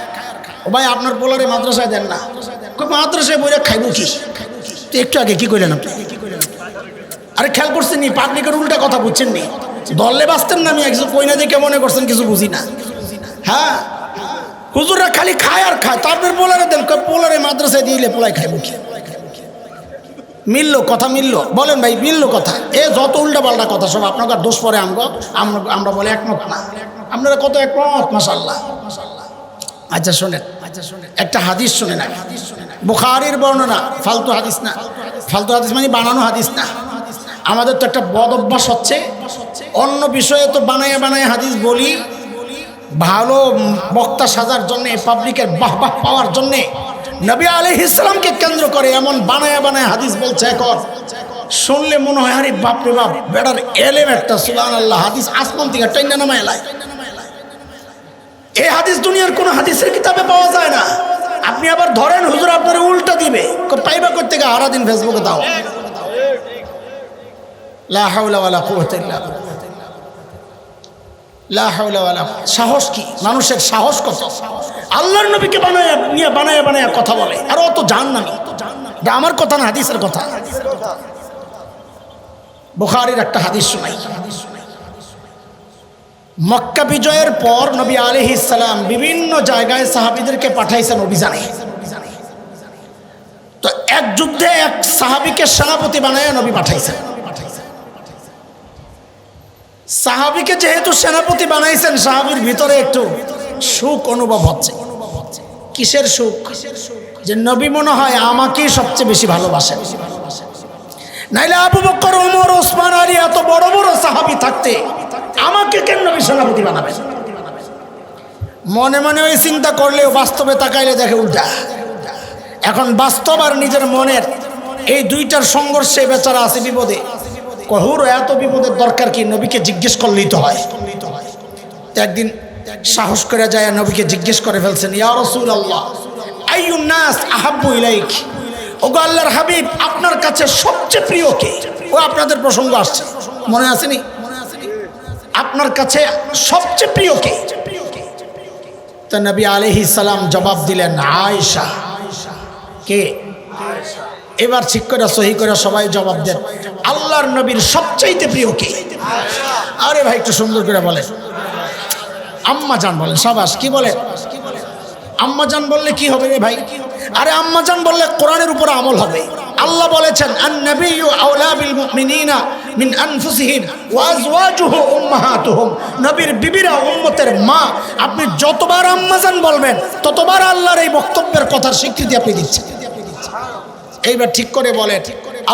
ও ভাই, আপনার পোলারে মাদ্রাসায় দেন না, মাদ্রাসায় বইরা খাইব কি? তো একটু আগে কি করলেন আপনি? আরে খেয়াল করছেন নি, পাবলিকের উল্টা কথা বুঝছেন নি? দলে বাঁচতেন না, আমি একজন কই না দেখে মনে করছেন কিছু বুঝি না। হ্যাঁ, হুজুররা খালি খায় আর খায়, তারপর পোলারে দেন, পোলারে মাদ্রাসায় দিলে পোলাই খাইব কি? মিললো কথা? মিললো? বলেন ভাই, মিললো কথা? এ যত উল্টা পাল্টা কথা সব আপনার দোষ পরে আমরা বলে একমত না। আপনারা কত একমত, মাশাআল্লাহ। আচ্ছা শোনেন, একটা হাদিস শোনেন। বুখারীর বর্ণনা, ফালতু হাদিস না। ফালতু হাদিস মানে বানানো হাদিস না। আমাদের তো একটা বদ অভ্যাস হচ্ছে, অন্য বিষয়ে তো বানায় বানায় হাদিস বলি, ভালো বক্তা সাজার জন্যে, পাবলিকের বাহবাহ পাওয়ার জন্যে। নবী আলাইহিস সালামকে কেন্দ্র করে এমন বানায় বানায় হাদিস বলছে, এখন শুনলে মনে হয় আরে বাপরে বাপ, বেটার এলেম একটা, সুবহানাল্লাহ। হাদিস আসমান থেকে টাইনা নামায় এলাই। এই হাদিস দুনিয়ার কোন হাদিসের কিতাবে পাওয়া যায় না। আপনি আবার ধরেন হুজুর আপনার উল্টা দিবে, পাইবা করতে গিয়ে হারা দিন ফেসবুকে দাও। লা হাওলা ওয়ালা কুওয়াতা ইল্লা বিল্লাহ। লা হাওলা ওয়ালা, সাহস কি? মানুষের সাহস কত? আল্লাহর নবীকে বানায় বানায় কথা বলে, আর অত জাহান্নামী। এটা আমার কথা না, হাদিসের কথা। বুখারীর একটা হাদিস শোনাই। মক্কা বিজয়ের পর নবী আলাইহিস সালাম বিভিন্ন জায়গায় সাহাবীদেরকে পাঠাইছেন অভিযানে। তো এক যুদ্ধে এক সাহাবীকে সেনাপতি বানায় নবী পাঠাইছেন। সাহাবীকে যেহেতু সেনাপতি বানাইছেন, সাহাবীর ভিতরে একটু সুখ অনুভব হচ্ছে। কিসের সুখ? যে নবী মনে হয় আমাকেই সবচেয়ে বেশি ভালোবাসেন। নাইলে আবু বকর, ওমর, ওসমান, আলী এত বড় বড় সাহাবী থাকতে আমাকে কেন নবী সেনাপতি বানাবেন? মনে মনে ওই চিন্তা করলেও বাস্তবে তাকাইলে দেখে উল্টা। এখন বাস্তব আর নিজের মনের এই দুইটার সংঘর্ষে বেচারা আছে বিপদে। কহুর এত বিপদের দরকার কি? নবীকে জিজ্ঞেস করলেই তো হয়। একদিন সাহস করে যায় নবীকে জিজ্ঞেস করে ফেলছেন, ইয়া রাসূলুল্লাহ, আইয়ুন নাস আহাব্বু ইলাইক। ওগো আল্লাহর হাবিব, আপনার কাছে সবচেয়ে প্রিয় কে? ও আপনাদের প্রসঙ্গ আসছে, মনে আসেনি? আপনার কাছে সবচেয়ে প্রিয় কে? তো নবী আলাইহিস সালাম জবাব দিলেন, আয়েশা। কে? এবার ঠিক করে সহি করে সবাই জবাব দেন, আল্লাহর নবীর সবচাইতে প্রিয় কে? আরে ভাই একটু সুন্দর করে বলেন। আম্মা জান বলেন। সাবাস। কি বলেন? আম্মা জান বললে কি হবে রে ভাই? আরে আম্মা জান বললে কোরআনের উপর আমল হবে। আল্লাহ বলেছেন, আন-নাবিয়্যু আওলা বিল মুমিনিনা মিন আনফুসিহিম ওয়া আজওয়াজুহু উম্মাহাতুহুম। নবীর বিবিরা উম্মতের মা। আপনি যতবার আম্মা জান বলবেন ততবার আল্লাহর এই বক্তব্যের কথার স্বীকৃতি আপনি দিচ্ছেন। এইবার ঠিক করে বলেন,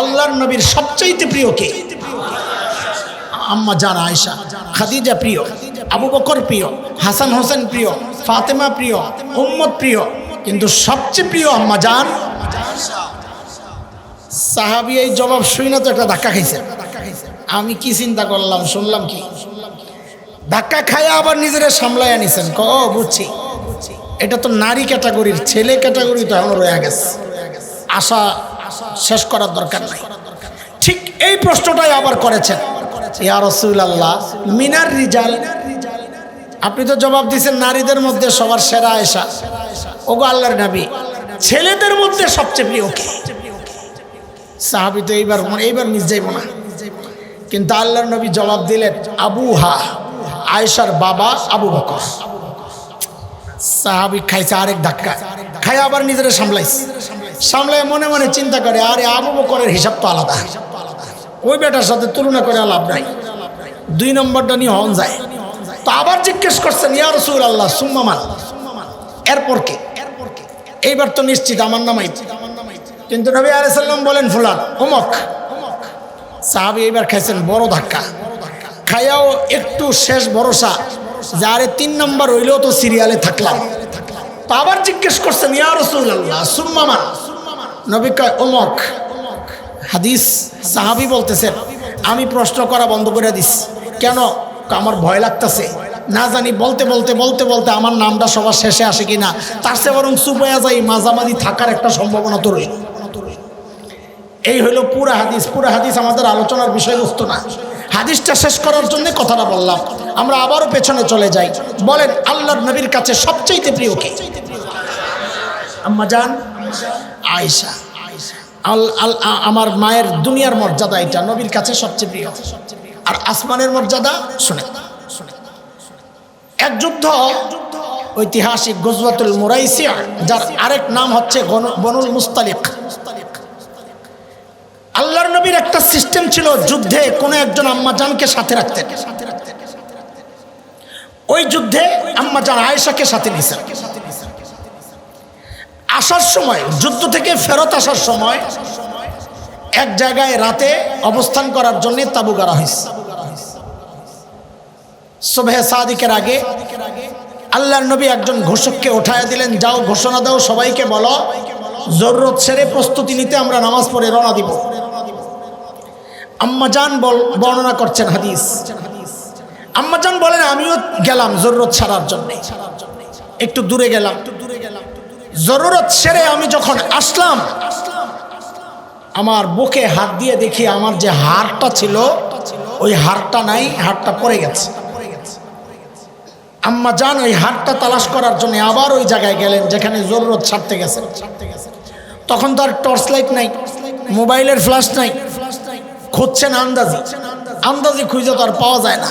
আল্লাহর নবীর সবচাইতে প্রিয় কে? আম্মা জান আয়েশা। খাদিজা প্রিয়, আবু বকর প্রিয়, হাসান হোসেন প্রিয়, ফাতেমা প্রিয়, উম্মত প্রিয়, কিন্তু সবচেয়ে প্রিয় আম্মা জান। সাহাবী এই জবাব শুই না তো একটা ধাক্কা খাইছে। আমি কি চিন্তা করলাম, শুনলাম কি? ধাক্কা খায় আবার নিজেরা সামলাইয়া নিছেন। বুঝছি, এটা তো নারী ক্যাটাগরির, ছেলে ক্যাটাগরি তো এখন রয়ে গেছে। আশা শেষ করার দরকার নাই। ঠিক এই প্রশ্নটাই আবার করেছেন, ইয়া রাসূলুল্লাহ মিনার রিজাল, আপনি তো জবাব দিয়েছেন নারীদের মধ্যে সবার সেরা আয়েশা। ওগো আল্লাহর নবী, ছেলেদের মধ্যে সবচেয়ে প্রিয় কে? সাহাবী তো এইবার মিস যাইব না, কিন্তু আল্লাহর নবী জবাব দিলেন আবুহা, আয়েশার বাবা আবু বকর। সাহাবী খাইছে আরেক ধাক্কা, খাই আবার নিজেরা সামলাই মনে মনে চিন্তা করে, আরে আবু বকরের হিসাব তো আলাদা, ওই বেটার সাথে তুলনা করে লাভ নাই, 2 নম্বরটা নিয়ে হন যায়। তো আবার জিজ্ঞেস করছেন ইয়া রাসূলুল্লাহ সুম্মা মান, এরপর কে? এইবার তো নিশ্চিত আমার নামাই, কিন্তু নবী আলাইহিস সালাম বলেন ফুলান অমুক। সাহাবী এইবার খাইছেন বড় ধাক্কা, খাইয়াও একটু শেষ ভরসা যে আরে 3 নম্বর হইলেও তো সিরিয়ালে থাকলাম। তো আবার জিজ্ঞেস করছেন ইয়া রাসূলুল্লাহ সুম্মা মান, নবী কয় অমুক। হাদিস সাহাবী বলতেছেন আমি প্রশ্ন করা বন্ধ করে দিছি। কেন? আমার ভয় লাগতেছে, না জানি বলতে বলতে বলতে বলতে আমার নামটা সবার শেষে আসে কিনা, তার চেয়ে বরং চুপ হয়ে যাই, মাঝামাঝি থাকার একটা সম্ভাবনা তো রইল। এই হইল পুরা হাদিস। পুরা হাদিস আমাদের আলোচনার বিষয়বস্তু না, হাদিসটা শেষ করার জন্য কথাটা বললাম। আমরা আবারও পেছনে চলে যাই। বলেন আল্লাহর নবীর কাছে সবচাইতে প্রিয় কে? আম্মা জান আয়েশা। আমার মায়ের দুনিয়ার মর্যাদা এটা, নবীর কাছে সবচেয়ে প্রিয়। আর আসমানের মর্যাদা শুনে, এক যুদ্ধ ঐতিহাসিক গজওয়াতুল মুরাইসিয়া, যার আরেক নাম হচ্ছে বনুল মুস্তালিক। আল্লাহর নবীর একটা সিস্টেম ছিল, যুদ্ধে কোনো একজন আম্মা জানকে সাথে রাখতেন। ওই যুদ্ধে আম্মা জান আয়েশাকে সাথে নিয়েছেন। আসার সময়, যুদ্ধ থেকে ফেরত আসার সময় এক জায়গায় রাতে অবস্থান করার জন্য তাবু গাড়া হয়েছে। সুবহে সাদিকের আগে আল্লাহর নবী একজন ঘোষককে উঠায় দিলেন, যাও ঘোষণা দাও, সবাইকে বলো জরুরত সেরে প্রস্তুতি নিতে আমরা নামাজ পড়ে রওনা দিব। আম্মাজান বর্ণনা করছেন হাদিস, আম্মাজান বলেন আমিও গেলাম জরুরত ছাড়ার জন্য, একটু দূরে গেলাম। জরুরত সেরে আমি যখন আসলাম, আমার বুকে হাত দিয়ে দেখি আমার যে হাড়টা ছিল ওই হাড়টা নাই, হাড়টা পড়ে গেছে। আম্মা জান ওই হাড়টা তালাশ করার জন্য আবার ওই জায়গায় গেলেন যেখানে জরুরত ছাড়তে গেছে। তখন তো আর টর্চ লাইট নাই, মোবাইলের ফ্ল্যাশ নাই, খুঁজছেন আন্দাজি খুঁজে তো আর পাওয়া যায় না।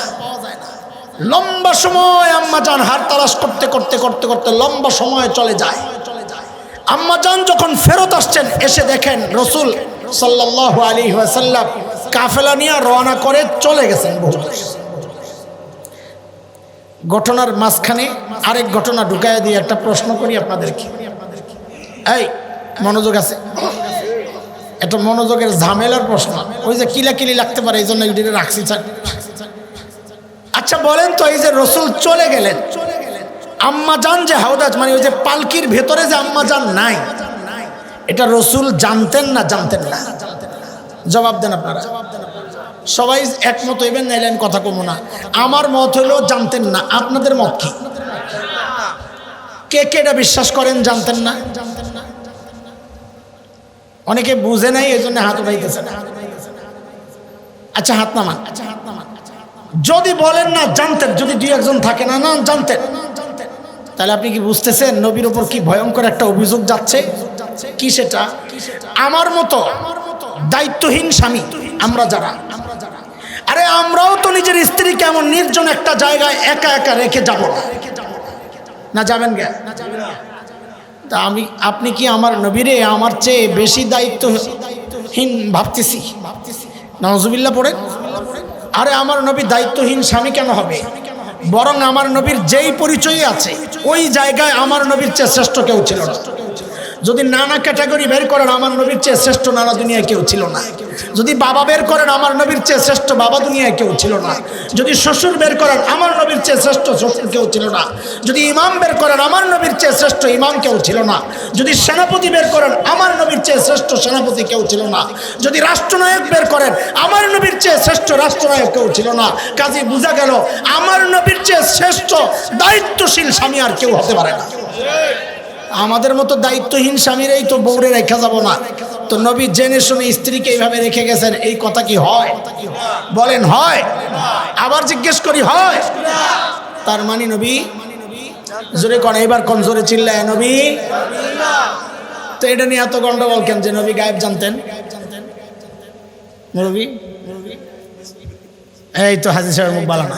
লম্বা সময় আম্মা জান হাড় তালাশ করতে করতে করতে করতে লম্বা সময় চলে যায়। আম্মা জান যখন ফেরত আসছেন, এসে দেখেন রাসূল সাল্লাল্লাহু আলাইহি ওয়াসাল্লাম কাফেলা নিয়ে রওনা করে চলে গেছেন বহু দূর। ঘটনার মাঝখানে আরেক ঘটনা ঢুকায় দিয়ে একটা প্রশ্ন করি আপনাদেরকে, এই মনোযোগ আছে? এটা মনোযোগের ঝামেলার প্রশ্ন, ওই যে কিলাকিলি লাগতে পারে, এই জন্য এগুলো রাখছি। আচ্ছা বলেন তো, এই যে রাসূল চলে গেলেন, আম্মা জান যে হাউদাজ মানে ওই যে পালকির ভেতরে যে আম্মা জান নাই, এটা রাসূল জানতেন না জানতেন না? জবাব দেন আপনারা, সবাই একমত হইবেন, নাইলেন কথা কমো না। আমার মত হইলো জানতেন না, আপনাদের মত কি? কে কে এটা বিশ্বাস করেন জানতেন না? অনেকে বুঝে নাই, এই জন্য হাত উঠাইতেছে। আচ্ছা হাত নামান। যদি বলেন না জানতেন, যদি 2-1 থাকে না জানতেন, তাহলে আপনি কি বুঝতেছেন নবীর উপর কি ভয়ঙ্কর একটা অভিযোগ যাচ্ছে? কি সেটা? আমার মতো দায়িত্বহীন স্বামী আমরা যারা, আরে আমরাও তো নিজের স্ত্রীকে এমন নির্জন একটা জায়গায় একা একা রেখে যাব না, যাবেন গে? তা আপনি কি আমার নবীরে আমার চেয়ে বেশি দায়িত্বহীন ভাবতেছি? নাউজুবিল্লাহ পড়ে। আরে আমার নবী দায়িত্বহীন স্বামী কেন হবে? বরং আমার নবীর যেই পরিচয় আছে ওই জায়গায় আমার নবীর চেয়ে শ্রেষ্ঠ কেউ ছিল না। যদি নানা ক্যাটাগরি বের করেন, আমার নবীর চেয়ে শ্রেষ্ঠ নানা দুনিয়ায় কেউ ছিল না। যদি বাবা বের করেন, আমার নবীর চেয়ে শ্রেষ্ঠ বাবা দুনিয়ায় কেউ ছিল না। যদি শ্বশুর বের করেন, আমার নবীর চেয়ে শ্রেষ্ঠ শ্বশুর কেউ ছিল না। যদি ইমাম বের করেন, আমার নবীর চেয়ে শ্রেষ্ঠ ইমাম কেউ ছিল না। যদি সেনাপতি বের করেন, আমার নবীর চেয়ে শ্রেষ্ঠ সেনাপতি কেউ ছিল না। যদি রাষ্ট্রনায়ক বের করেন, আমার নবীর চেয়ে শ্রেষ্ঠ রাষ্ট্রনায়ক কেউ ছিল না। কাজে বোঝা গেল আমার নবীর চেয়ে শ্রেষ্ঠ দায়িত্বশীল স্বামী আর কেউ হতে পারে না। আমাদের মতো দায়িত্বহীন স্বামীরাই তো বউরে রেখা যাব না, তো নবী জেনে শুনে স্ত্রীকে এইভাবে রেখে গেছেন, এই কথা কি হয়? বলেন হয়? আবার জিজ্ঞেস করি হয়? তার মানে নবী জোরে কোন, এবার কোন জোরে চিল্লায় নবী। তো এটা নিয়ে এত গন্ডগোল কেন যে নবী গায়েব জানতেন? নবী এই তো হাজী সাহেব মুখ বালানা,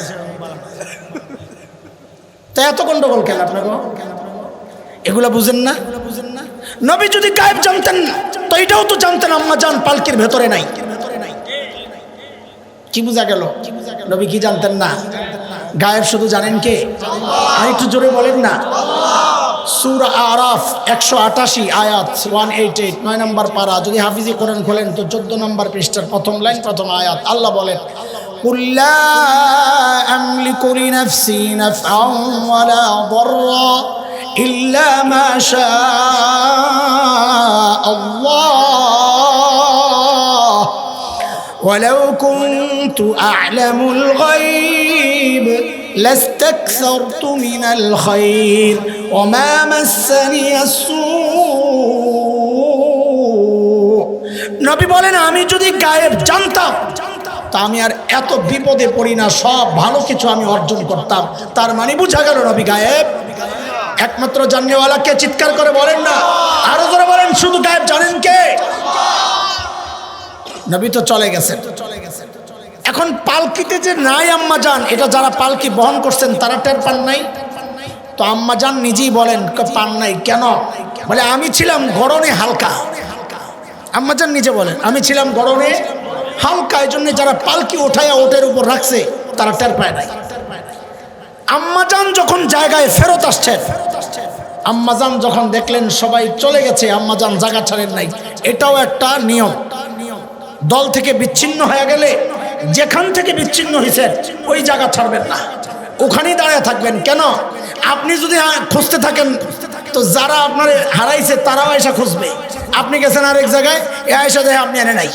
তা এত গন্ডগোল কেন আপনাকে? এগুলা বুঝেন না? নবী যদি গায়েব জানতেন তো এটাও তো জানতেন আম্মা জান পালকির ভেতরে নাই। কি বুঝা গেল? নবী কি জানতেন না? গায়েব শুধু জানেন কে? আর একটু জোরে বলেন না। সূরা আরাফ 188 আয়াত 188 9 নম্বর পারা, যদি হাফিজি কোরআন খোলেন তো 14 নম্বর পৃষ্ঠার প্রথম লাইন প্রথম আয়াত। আল্লাহ বলেন কুল লা আমলিকু লিনাফসি নাফআন ওয়ালা দাররা ইল্লা মা শাআ আল্লাহ ওয়ালাউ কুনতু আ'লামুল গায়ব লাস্তাকসারতু মিনাল খায়র ওয়া মা মাসসানি আস-সূ। নবী বলেন আমি যদি গায়েব জানতাম তা আমি আর এত বিপদে পড়ি না, সব ভালো কিছু আমি অর্জন করতাম। তার মানে বুঝা গেল নবী গায়েব। একমাত্র জাননেওয়ালাকে চিৎকার করে বলেন না, আরো জোরে বলেন, শুধু গায়েব জানেন কে? নবী তো চলে গেছেন। এখন পালকিতে যে নাই আম্মা জান, এটা যারা পালকি বহন করছেন তারা টের পান নাই। তো আম্মা জান নিজেই বলেন পান নাই কেন? বলে আমি ছিলাম গরমে হালকা। আম্মা জান নিজে বলেন আমি ছিলাম গরমে হালকা, এই জন্য যারা পালকি ওঠায়া ওটের উপর রাখছে তারা টের পায় নাই। আম্মাজান যখন জায়গায় ফেরত আসছেন, আম্মাজান যখন দেখলেন সবাই চলে গেছে, আম্মাজান জায়গা ছাড়েন নাই। এটাও একটা নিয়ম, দল থেকে বিচ্ছিন্ন হয়ে গেলে যেখান থেকে বিচ্ছিন্ন হয়েছেন ওই জায়গা ছাড়বেন না, ওখানেই দাঁড়িয়ে থাকবেন। কেন? আপনি যদি খুঁজতে থাকেন তো যারা আপনার হারাইছে তারাও এসে খুঁজবে। আপনি গেছেন আরেক জায়গায়, এ আয়সা দেখে আপনি এনে নাই,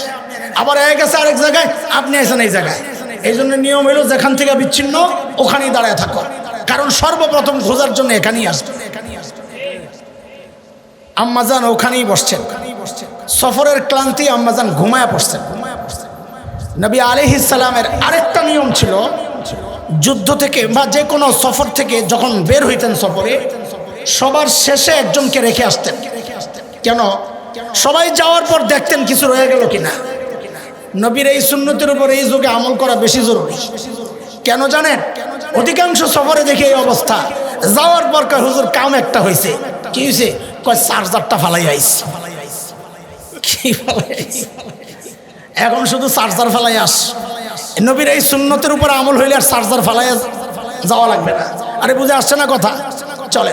আবার এ গেছে আরেক জায়গায়, আপনি আসেন এই জায়গায়। এই জন্য নিয়ম হলো যেখান থেকে বিচ্ছিন্ন ওখানেই দাঁড়ায় থাকো, কারণ সর্বপ্রথম খোঁজার জন্য এখানেই আসবে। আম্মাজান ওখানেই বসছেন, সফরের ক্লান্তি আম্মাজান ঘুমায়া পড়ছেন। নবী আলাইহিস সালামের আরেকটা নিয়ম ছিল, যুদ্ধ থেকে বা যে কোনো সফর থেকে যখন বের হইতেন সফরে, সবার শেষে একজনকে রেখে আসতেন। কেন? সবাই যাওয়ার পর দেখতেন কিছু রয়ে গেল কিনা। নবীর এই সুন্নতের উপর এই যুগে আমল করা বেশি জরুরি। কেন জানেন? অধিকাংশ সফরে দেখে এই অবস্থা, যাওয়ার পর কয় হুজুর কাম একটা হয়েছে। কি হয়েছে? কয় চার্জারটা ফালাই আইস। কি ফালাই আইস? এখন শুধু চার্জার ফালাই আস। নবীর এই সুন্নতের উপর আমল হইলে আর চার্জার ফালাই যাওয়া লাগবে না। আরে বুঝে আসছে না কথা? চলে।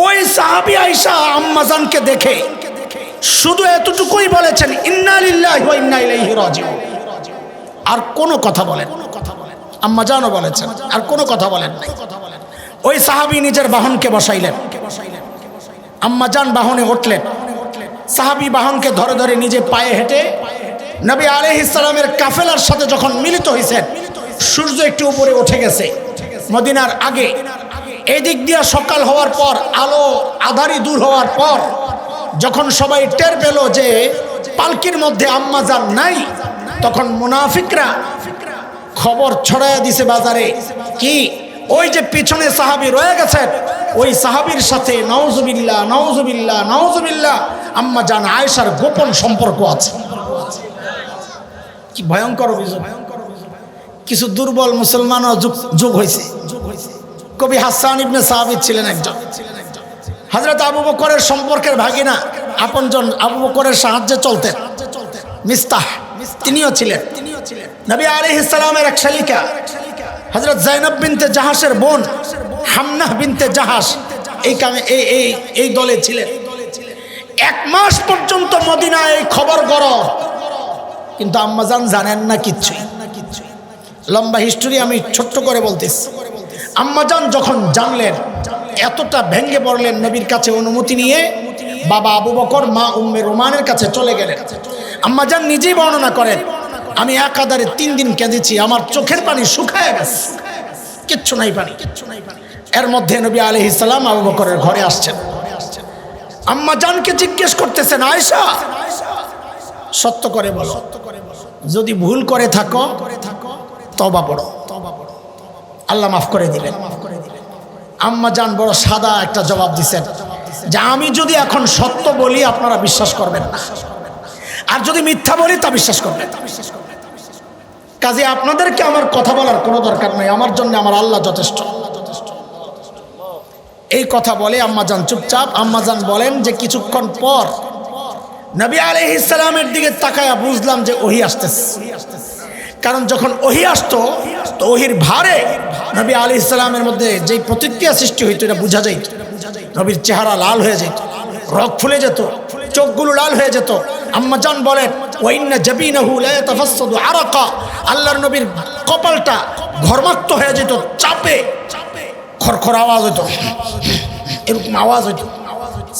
ওই সাহাবী আয়েশা আম্মাজানকে দেখে শুধু এতটুকুই বলেছেন ইন্না লিল্লাহি ওয়া ইন্না ইলাইহি রাজিউন, আর কোনো কথা বলেন। আম্মাজানও বলেছেন, আর কোনো কথা বলেন নাই। ওই সাহাবী নিজের বাহনকে বসাইলেন, আম্মাজান বাহনে উঠলেন। সাহাবী বাহনকে ধরে ধরে নিজে পায়ে হেঁটে নবী আলাইহিস সালামের কাফেলার সাথে যখন মিলিত হয়েছেন, সূর্য একটু উপরে উঠে গেছে মদিনার আগে। এই দিক দিয়ে সকাল হওয়ার পর, আলো আধারি দূর হওয়ার পর, যখন সবাই টের পেল যে পালকির মধ্যে আম্মাজান নাই, তখন মুনাফিকরা খবর ছড়াইয়া দিছে বাজারে। কি? ওই যে পিছনে সাহাবী রয়ে গেছেন, ওই সাহাবীর সাথে নাউজুবিল্লাহ নাউজুবিল্লাহ নাউজুবিল্লাহ আম্মাজান আয়েশার গোপন সম্পর্ক আছে। কি ভয়ঙ্কর অভিযোগ! কিছু দুর্বল মুসলমানও যোগ হয়েছে। কবি হাসান ইবনে সাবিত ছিলেন একজন, হযরত আবু বকরের সম্পর্কের ভাগিনা, আপনজন আবু বকরের সাহায্যে চলতেন। মিস্তাহ তিনিও ছিলেন নবী আলাইহিস সালামের এক শালিকা, হযরত যায়েনব বিনতে জাহাশের বোন হামনাহ বিনতে জাহাশ এই দলে ছিলেন। 1 মাস পর্যন্ত মদিনায় এই খবর গরম, কিন্তু আম্মাজান জানেন না কিচ্ছুই। লম্বা হিস্টোরি আমি ছোট্ট করে বলতেছি। আম্মাজান যখন জানলেন, এতটা ভেঙে পড়লেন, নবীর কাছে অনুমতি নিয়ে বাবা আবু বকর মা উম্মে রোমানের কাছে চলে গেলেন। আম্মাজান নিজেই বর্ণনা করেন, আমি একাধারে 3 দিন কেঁদেছি, আমার চোখের পানি শুকায় গেছে, কিচ্ছু নাই পানি। এর মধ্যে নবী আলাইহিস সালাম আবু বকরের ঘরে আসছেন। আম্মা জানকে জিজ্ঞেস করতেছেন, আয়েশা সত্য করে বলো, যদি ভুল করে থাকো তওবা পড়ো, আল্লাহ মাফ করে দিবেন। আম্মা জান বড় সাদা একটা জবাব দিচ্ছেন যে আমি যদি এখন সত্য বলি আপনারা বিশ্বাস করবেন না, আর যদি মিথ্যা বলি তা বিশ্বাস করবেন। কাজে আপনাদেরকে আমার কথা বলার কোনো দরকার নাই, আমার জন্য আমার আল্লাহ যথেষ্ট। এই কথা বলে আম্মা জান চুপচাপ। আম্মা জান বলেন যে কিছুক্ষণ পর নবী আলাইহিস সালামের দিকে তাকায়া বুঝলাম যে ওহী আসতেছে। কারণ যখন ওহী আসতো তো ওহীর ভারে নবী আলাইহিস সালামের মধ্যে যেই প্রতিক্রিয়া সৃষ্টি হইতো এটা বোঝা যাইত। নবীর চেহারা লাল হয়ে যেত, রগ ফুলে যেত, চোখগুলো লাল হয়ে যেত। আম্মা জান বলেন ওয়াইন্না জাবিনাহু লা ইয়াতাফাসসাদু আরাকা, আল্লাহর নবীর কপালটা ঘর্মাক্ত হয়ে যেত, চাপে খরখর আওয়াজ হইতো, এরকম আওয়াজ হইতো।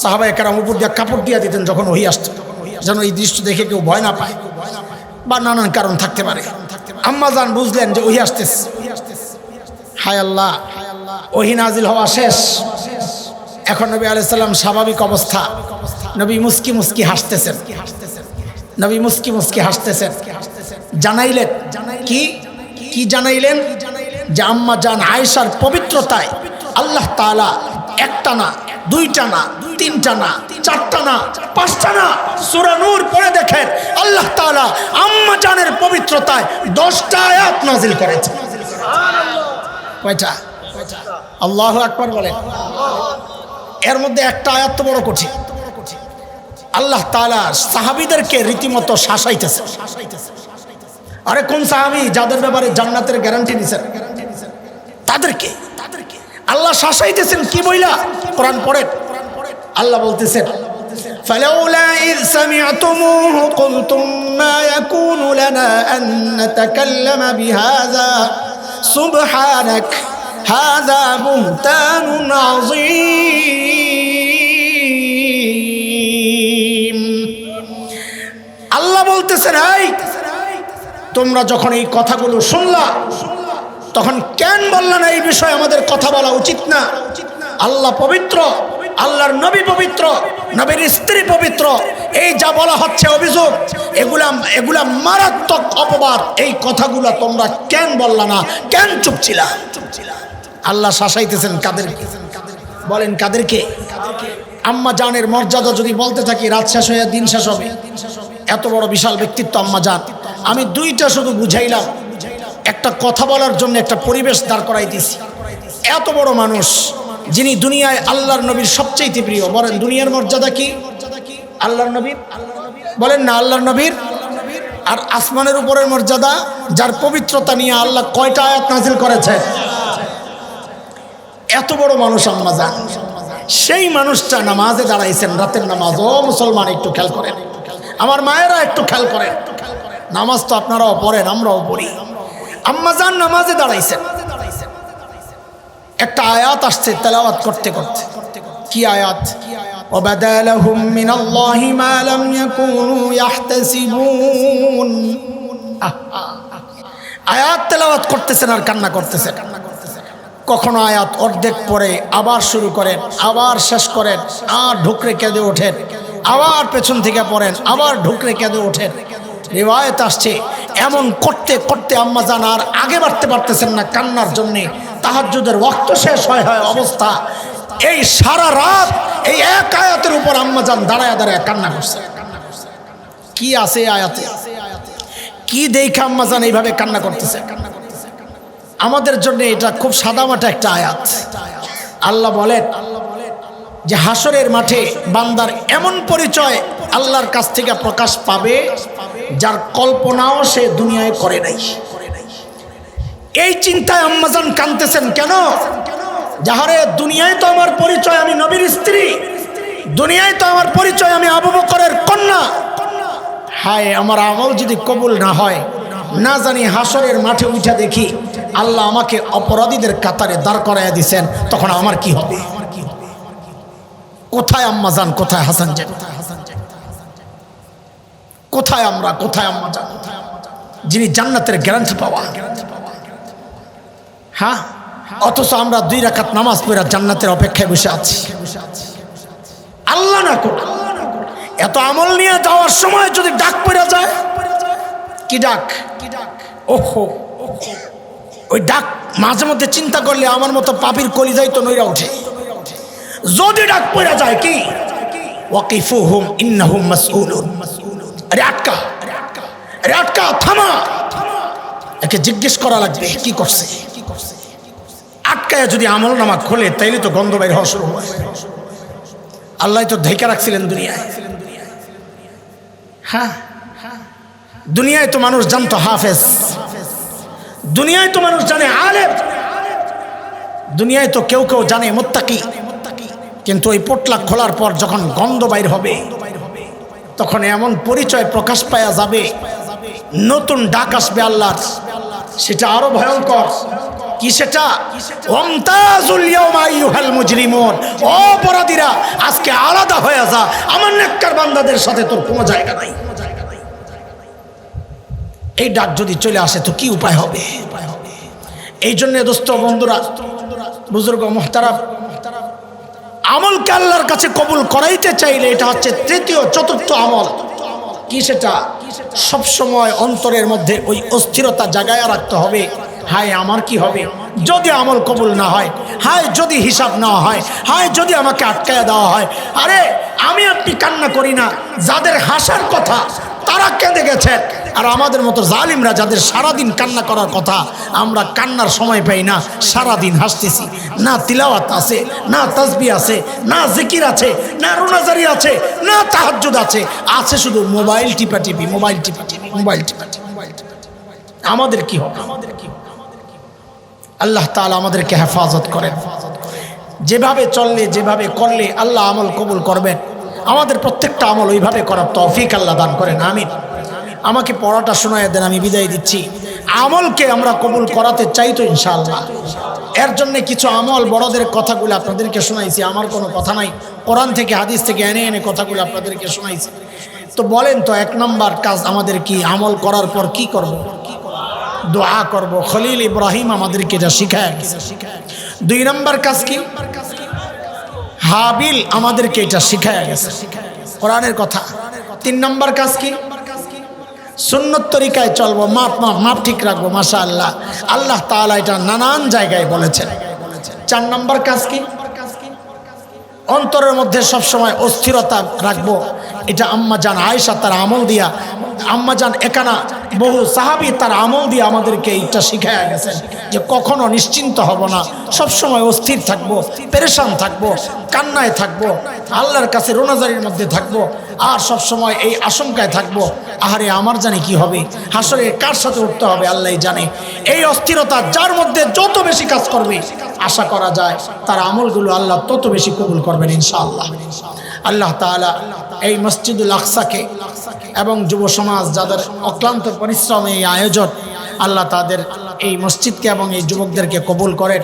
সাহাবায়ে কেরাম উপর দিয়ে কাপড় দিয়ে দিতেন যখন ওহী আসতো, যেন এই দৃশ্য দেখে কেউ ভয় না পায় বা নানান কারণ থাকতে পারে। আম্মা জান বুঝলেন যে ওহী আসতেছে। হায় আল্লাহ, ওহী নাজিল হওয়া শেষ। এখন নবী আলাইহিস সালাম স্বাভাবিক অবস্থা, নবী মুস্কি মুস্কি হাসতেছেন, নবী মুস্কি মুস্কি হাসতেছেন। জানাইলেন কি কি জানাইলেন? যে আম্মা জান আয়েশার পবিত্রতায় আল্লাহ তাআলা একটা না, দুইটা না, তিনটা না, চারটা না, পাঁচটা না, সূরা নূর পড়ে দেখেন আল্লাহ তাআলা আম্মা জানের পবিত্রতায় 10টা আয়াত নাজিল করেছে। কয়টা? আল্লাহু আকবার বলেন। এর মধ্যে একটা আয়াত তো বড় কঠিন। আল্লাহ তাআলা সাহাবীদেরকে রীতিমতো শাসাইতেছে। আরে কোন সাহাবী যাদের ব্যাপারে জান্নাতের গ্যারান্টি দিয়েছেন তাদেরকে আল্লাহ শাসাইতেছেন কি বইলা? কোরআন পড়েন, আল্লাহ বলতেছেন ফালাউলা ইয সামি'তুমুহু কুলতুম মা ইয়াকুনু লানা আন নাতাকাল্লামা বিহাযা সুবহানাক হাযা বুহতানুন আযীম। আল্লাহ বলতেছেন এই তোমরা যখন এই কথাগুলো শুনলা তখন কেন বললা না এই বিষয়ে আমাদের কথা বলা উচিত না? আল্লাহ পবিত্র, আল্লাহর নবী পবিত্র, নবীর স্ত্রী পবিত্র, এই যা বলা হচ্ছে অভিযোগ এগুলা মারাত্মক অপবাদ। এই কথাগুলো তোমরা কেন বললা না, কেন চুপ ছিলা? আল্লাহ শাসাইতেছেন কাদেরকে? বলেন কাদেরকে? আম্মা জানের মর্যাদা যদি বলতে থাকি রাত শেষ হয়ে দিন শেষ হবে। এত বড় বিশাল ব্যক্তিত্ব আম্মা জান। আমি দুইটা শুধু বুঝাইলাম, একটা কথা বলার জন্য একটা পরিবেশ দাঁড় করাই দিছি। এত বড় মানুষ যিনি দুনিয়ায় আল্লাহর নবীর সবচেয়ে প্রিয়। বলেন দুনিয়ার মর্যাদা কি? আল্লাহর নবীর। বলেন না আল্লাহর নবীর। আর আসমানের উপরের মর্যাদা যার পবিত্রতা নিয়ে আল্লাহ কয়টা আয়াত নাজিল করেছে? এত বড় মানুষ আম্মা জান। সেই মানুষটা নামাজে দাঁড়াইছেন, রাতের নামাজ। ও মুসলমান একটু খেয়াল করেন, আমার মায়েরা একটু খেয়াল করেন। নামাজ তো আপনারাও পড়েন, আমরাও পড়ি। আম্মা জান নামাজে দাঁড়াইছেন, একটা আয়াত আসছে তেলাওয়াত করতে করতে। কি আয়াত? ওয়াবাদা লাহুম মিনাল্লাহি মা লাম ইয়াকুনু ইয়াহতাসিবুন। আয়াত তেলাওয়াত করতেছেন আর কান্না করতেছেন। কখনো আয়াত অর্ধেক পরে আবার শুরু করেন, আবার শেষ করেন, আর ঢুকরে কেঁদে ওঠেন, আবার পেছন থেকে পড়েন, আবার ঢুকরে কেঁদে ওঠেন। রিওয়ায়াত আসছে এমন করতে করতে আম্মা জান আর আগে বাড়তে পারতেছেন না কান্নার জন্যে। তাহাজ্জুদের ওয়াক্ত শেষ হয় অবস্থা। এই সারা রাত এই এক আয়াতের উপর আম্মা জান দাঁড়ায় দাঁড়ায় কান্না করছে। কি আছে আয়াতে? কি দেখে আম্মা জান এইভাবে কান্না করতেছে? আমাদের জন্য এটা খুব সাদামাটা একটা আয়াত। আল্লাহ বলেন যে হাসরের মাঠে বান্দার এমন পরিচয় আল্লাহর কাছ থেকে প্রকাশ পাবে যার কল্পনাও সে দুনিয়ায় করে নাই। এই চিন্তায় আম্মাজান কাঁদতেছেন। কেন? যাহারে দুনিয়ায় তো আমার পরিচয় আমি নবীর স্ত্রী, দুনিয়ায় তো আমার পরিচয় আমি আবু বকরের কন্যা। হায় আমার আমল যদি কবুল না হয়, না জানি হাসরের মাঠে উঠে দেখি আল্লাহ আমাকে অপরাধীদের কাতারে দাঁড় করাইয়া দিছেন, তখন আমার কি হবে? কোথায় আম্মাজান, কোথায় হাসান জান, কোথায় আমরা, কোথায় আম্মাজান যিনি জান্নাতের গ্যারান্টি পাওয়া? হ্যাঁ, অথচ আমরা 2 রাকাত নামাজ পড়ে জান্নাতের অপেক্ষায় বসে আছি। আল্লাহ না করুক, এত আমল নিয়ে যাওয়ার সময় যদি ডাক পড়ে যায়, কি ডাক, ওহো, ওই ডাক মাঝে মধ্যে চিন্তা করলে আমার মতো পাপীর কলিজাই তো নইরা ওঠে। যদি ডাক পড়ে যায় কি, ওয়াকিফুহুম ইন্নাহুম মাসউলুন, আরে আটকা, আরে আটকা, থামা, একে জিজ্ঞেস করা লাগবে কি করছে। আটকায় যদি আমল নামা খোলে তাইলে তো গন্ধ বাইর হওয়া শুরু হয়। আল্লাহ তো ঢেকে রাখছিলেন দুনিয়ায়। হ্যাঁ, দুনিয়ায় তো মানুষ জানতো হাফেজ, দুনিয়ায় তো মানুষ জানে আলেম, দুনিয়ায় তো কেউ কেউ জানে মুত্তাকি, কিন্তু ওই পোটলা খোলার পর যখন গন্ধ বাইর হবে তখন এমন পরিচয় প্রকাশ পাওয়া যাবে, নতুন ডাক আসবে আল্লাহর, সেটা আরো ভয়ঙ্কর। কি সেটা? ওয়ামতাজুল ইয়াওমা আইয়ুহাল মুজরিমুন, অপরাধীরা আজকে আলাদা হয়ে যা, আমার নেককার বান্দাদের সাথে তোর কোনো জায়গা নাই। এই ডাক যদি চলে আসে তো কি উপায় হবে? এই জন্য দোস্ত বন্ধুরা, বুজুর্গ মুহতারাম, আমলকে আল্লাহর কাছে কবুল করাইতে চাইলে এটা হচ্ছে তৃতীয় চতুর্থ আমল। কি সেটা? সবসময় অন্তরের মধ্যে ওই অস্থিরতা জাগায় রাখতে হবে, হায় আমার কি হবে যদি আমল কবুল না হয়, হায় যদি হিসাব না হয়, হায় যদি আমাকে আটকায় দেওয়া হয়। আরে আমি আপনি কান্না করি না, যাদের হাসার কথা তারা কেঁদে গেছেন, আর আমাদের মতো জালিমরা যাদের সারাদিন কান্না করার কথা, আমরা কান্নার সময় পাই না, সারাদিন হাসতেছি। না তিলাওয়াত আছে, না তাসবিহ আছে, না জিকির আছে, না রোনাজারি আছে, না তাহাজ্জুদ আছে, আছে শুধু মোবাইল টিপাটিপি, মোবাইল টিপাটিপি, মোবাইল টিপাটিপি। আমাদের কি হবে? আল্লাহ তাআলা আমাদেরকে হেফাজত করেন। যেভাবে চললে, যেভাবে করলে আল্লাহ আমল কবুল করবেন। আমাদের প্রত্যেকটা আমল ওইভাবে করার তৌফিক আল্লাহ দান করেন, আমিন। আমাকে পড়াটা শোনায় দেন, আমি বিদায় দিচ্ছি। আমলকে আমরা কবুল করাতে চাই তো ইনশাআল্লাহ। এর জন্য কিছু আমল বড়দের কথাগুলো আপনাদেরকে শোনাইছি, আমার কোনো কথা নাই, কোরআন থেকে হাদিস থেকে এনে এনে কথাগুলো আপনাদেরকে শোনাইছি। তো বলেন তো, এক নম্বর কাজ আমাদের কি? আমল করার পর কি করব? দোয়া করব। খলিল ইব্রাহিম আমাদেরকে এটা শিখায় গেছে। দুই নম্বর কাজ কি? হাবিল আমাদেরকে এটা শিখায় গেছে, কোরআনের কথা। তিন নম্বর কাজ কি? সুন্নত তরিকায় চলবো, মাপ ঠিক রাখবো। মাশাআল্লাহ, আল্লাহ তাআলা এটা নানান জায়গায় বলেছেন। চার নম্বর কাজ কি? অন্তরের মধ্যে সবসময় অস্থিরতা রাখবো। এটা আম্মা জান আয়েশা তার আমল দিয়া, আম্মা জান একানা বহু সাহাবী তার আমল দিয়ে আমাদেরকে এইটা শিখায়া গেছেন যে কখনো নিশ্চিন্ত হব না, সবসময় অস্থির থাকবো, পেরেশান থাকবো, কান্নায় থাকবো, আল্লাহর কাছে রোনাজারির মধ্যে থাকবো, আর সবসময় এই আশঙ্কায় থাকবো, আহারে আমার জানি কি হবে, হাসরে কার সাথে উঠতে হবে আল্লাহই জানে। এই অস্থিরতা যার মধ্যে যত বেশি কাজ করবে, আশা করা যায় তার আমলগুলো আল্লাহ তত বেশি কবুল করবেন ইনশাআল্লাহ। আল্লাহ তাআলা এই মসজিদুল আকসাকে এবং যুব সমাজ যাদের অক্লান্ত পরিশ্রমে এই আয়োজন, আল্লাহ তাদের এই মসজিদকে এবং এই যুবকদেরকে কবুল করেন।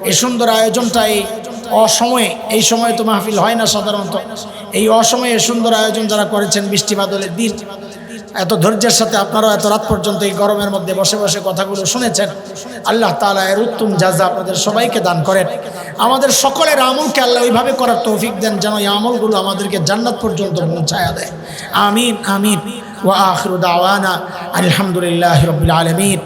এই সুন্দর আয়োজনটা এই অসময়ে, এই সময় তো মাহফিল হয় না সাধারণত, এই অসময়ে সুন্দর আয়োজন যারা করেছেন, বৃষ্টি বাদলের দিন, এত ধৈর্যের সাথে আপনারা এত রাত পর্যন্ত এই গরমের মধ্যে বসে বসে কথাগুলো শুনেছেন, আল্লাহ তাআলা এর উত্তম জাযা আপনাদের সবাইকে দান করেন। আমাদের সকলের আমলকে আল্লাহ ওইভাবে করার তৌফিক দেন যেন এই আমলগুলো আমাদেরকে জান্নাত পর্যন্ত পৌঁছায়া দেয়। আমিন আমিন। ওয়া আখিরু দাওয়ানা আলহামদুলিল্লাহি রাব্বিল আলামিন।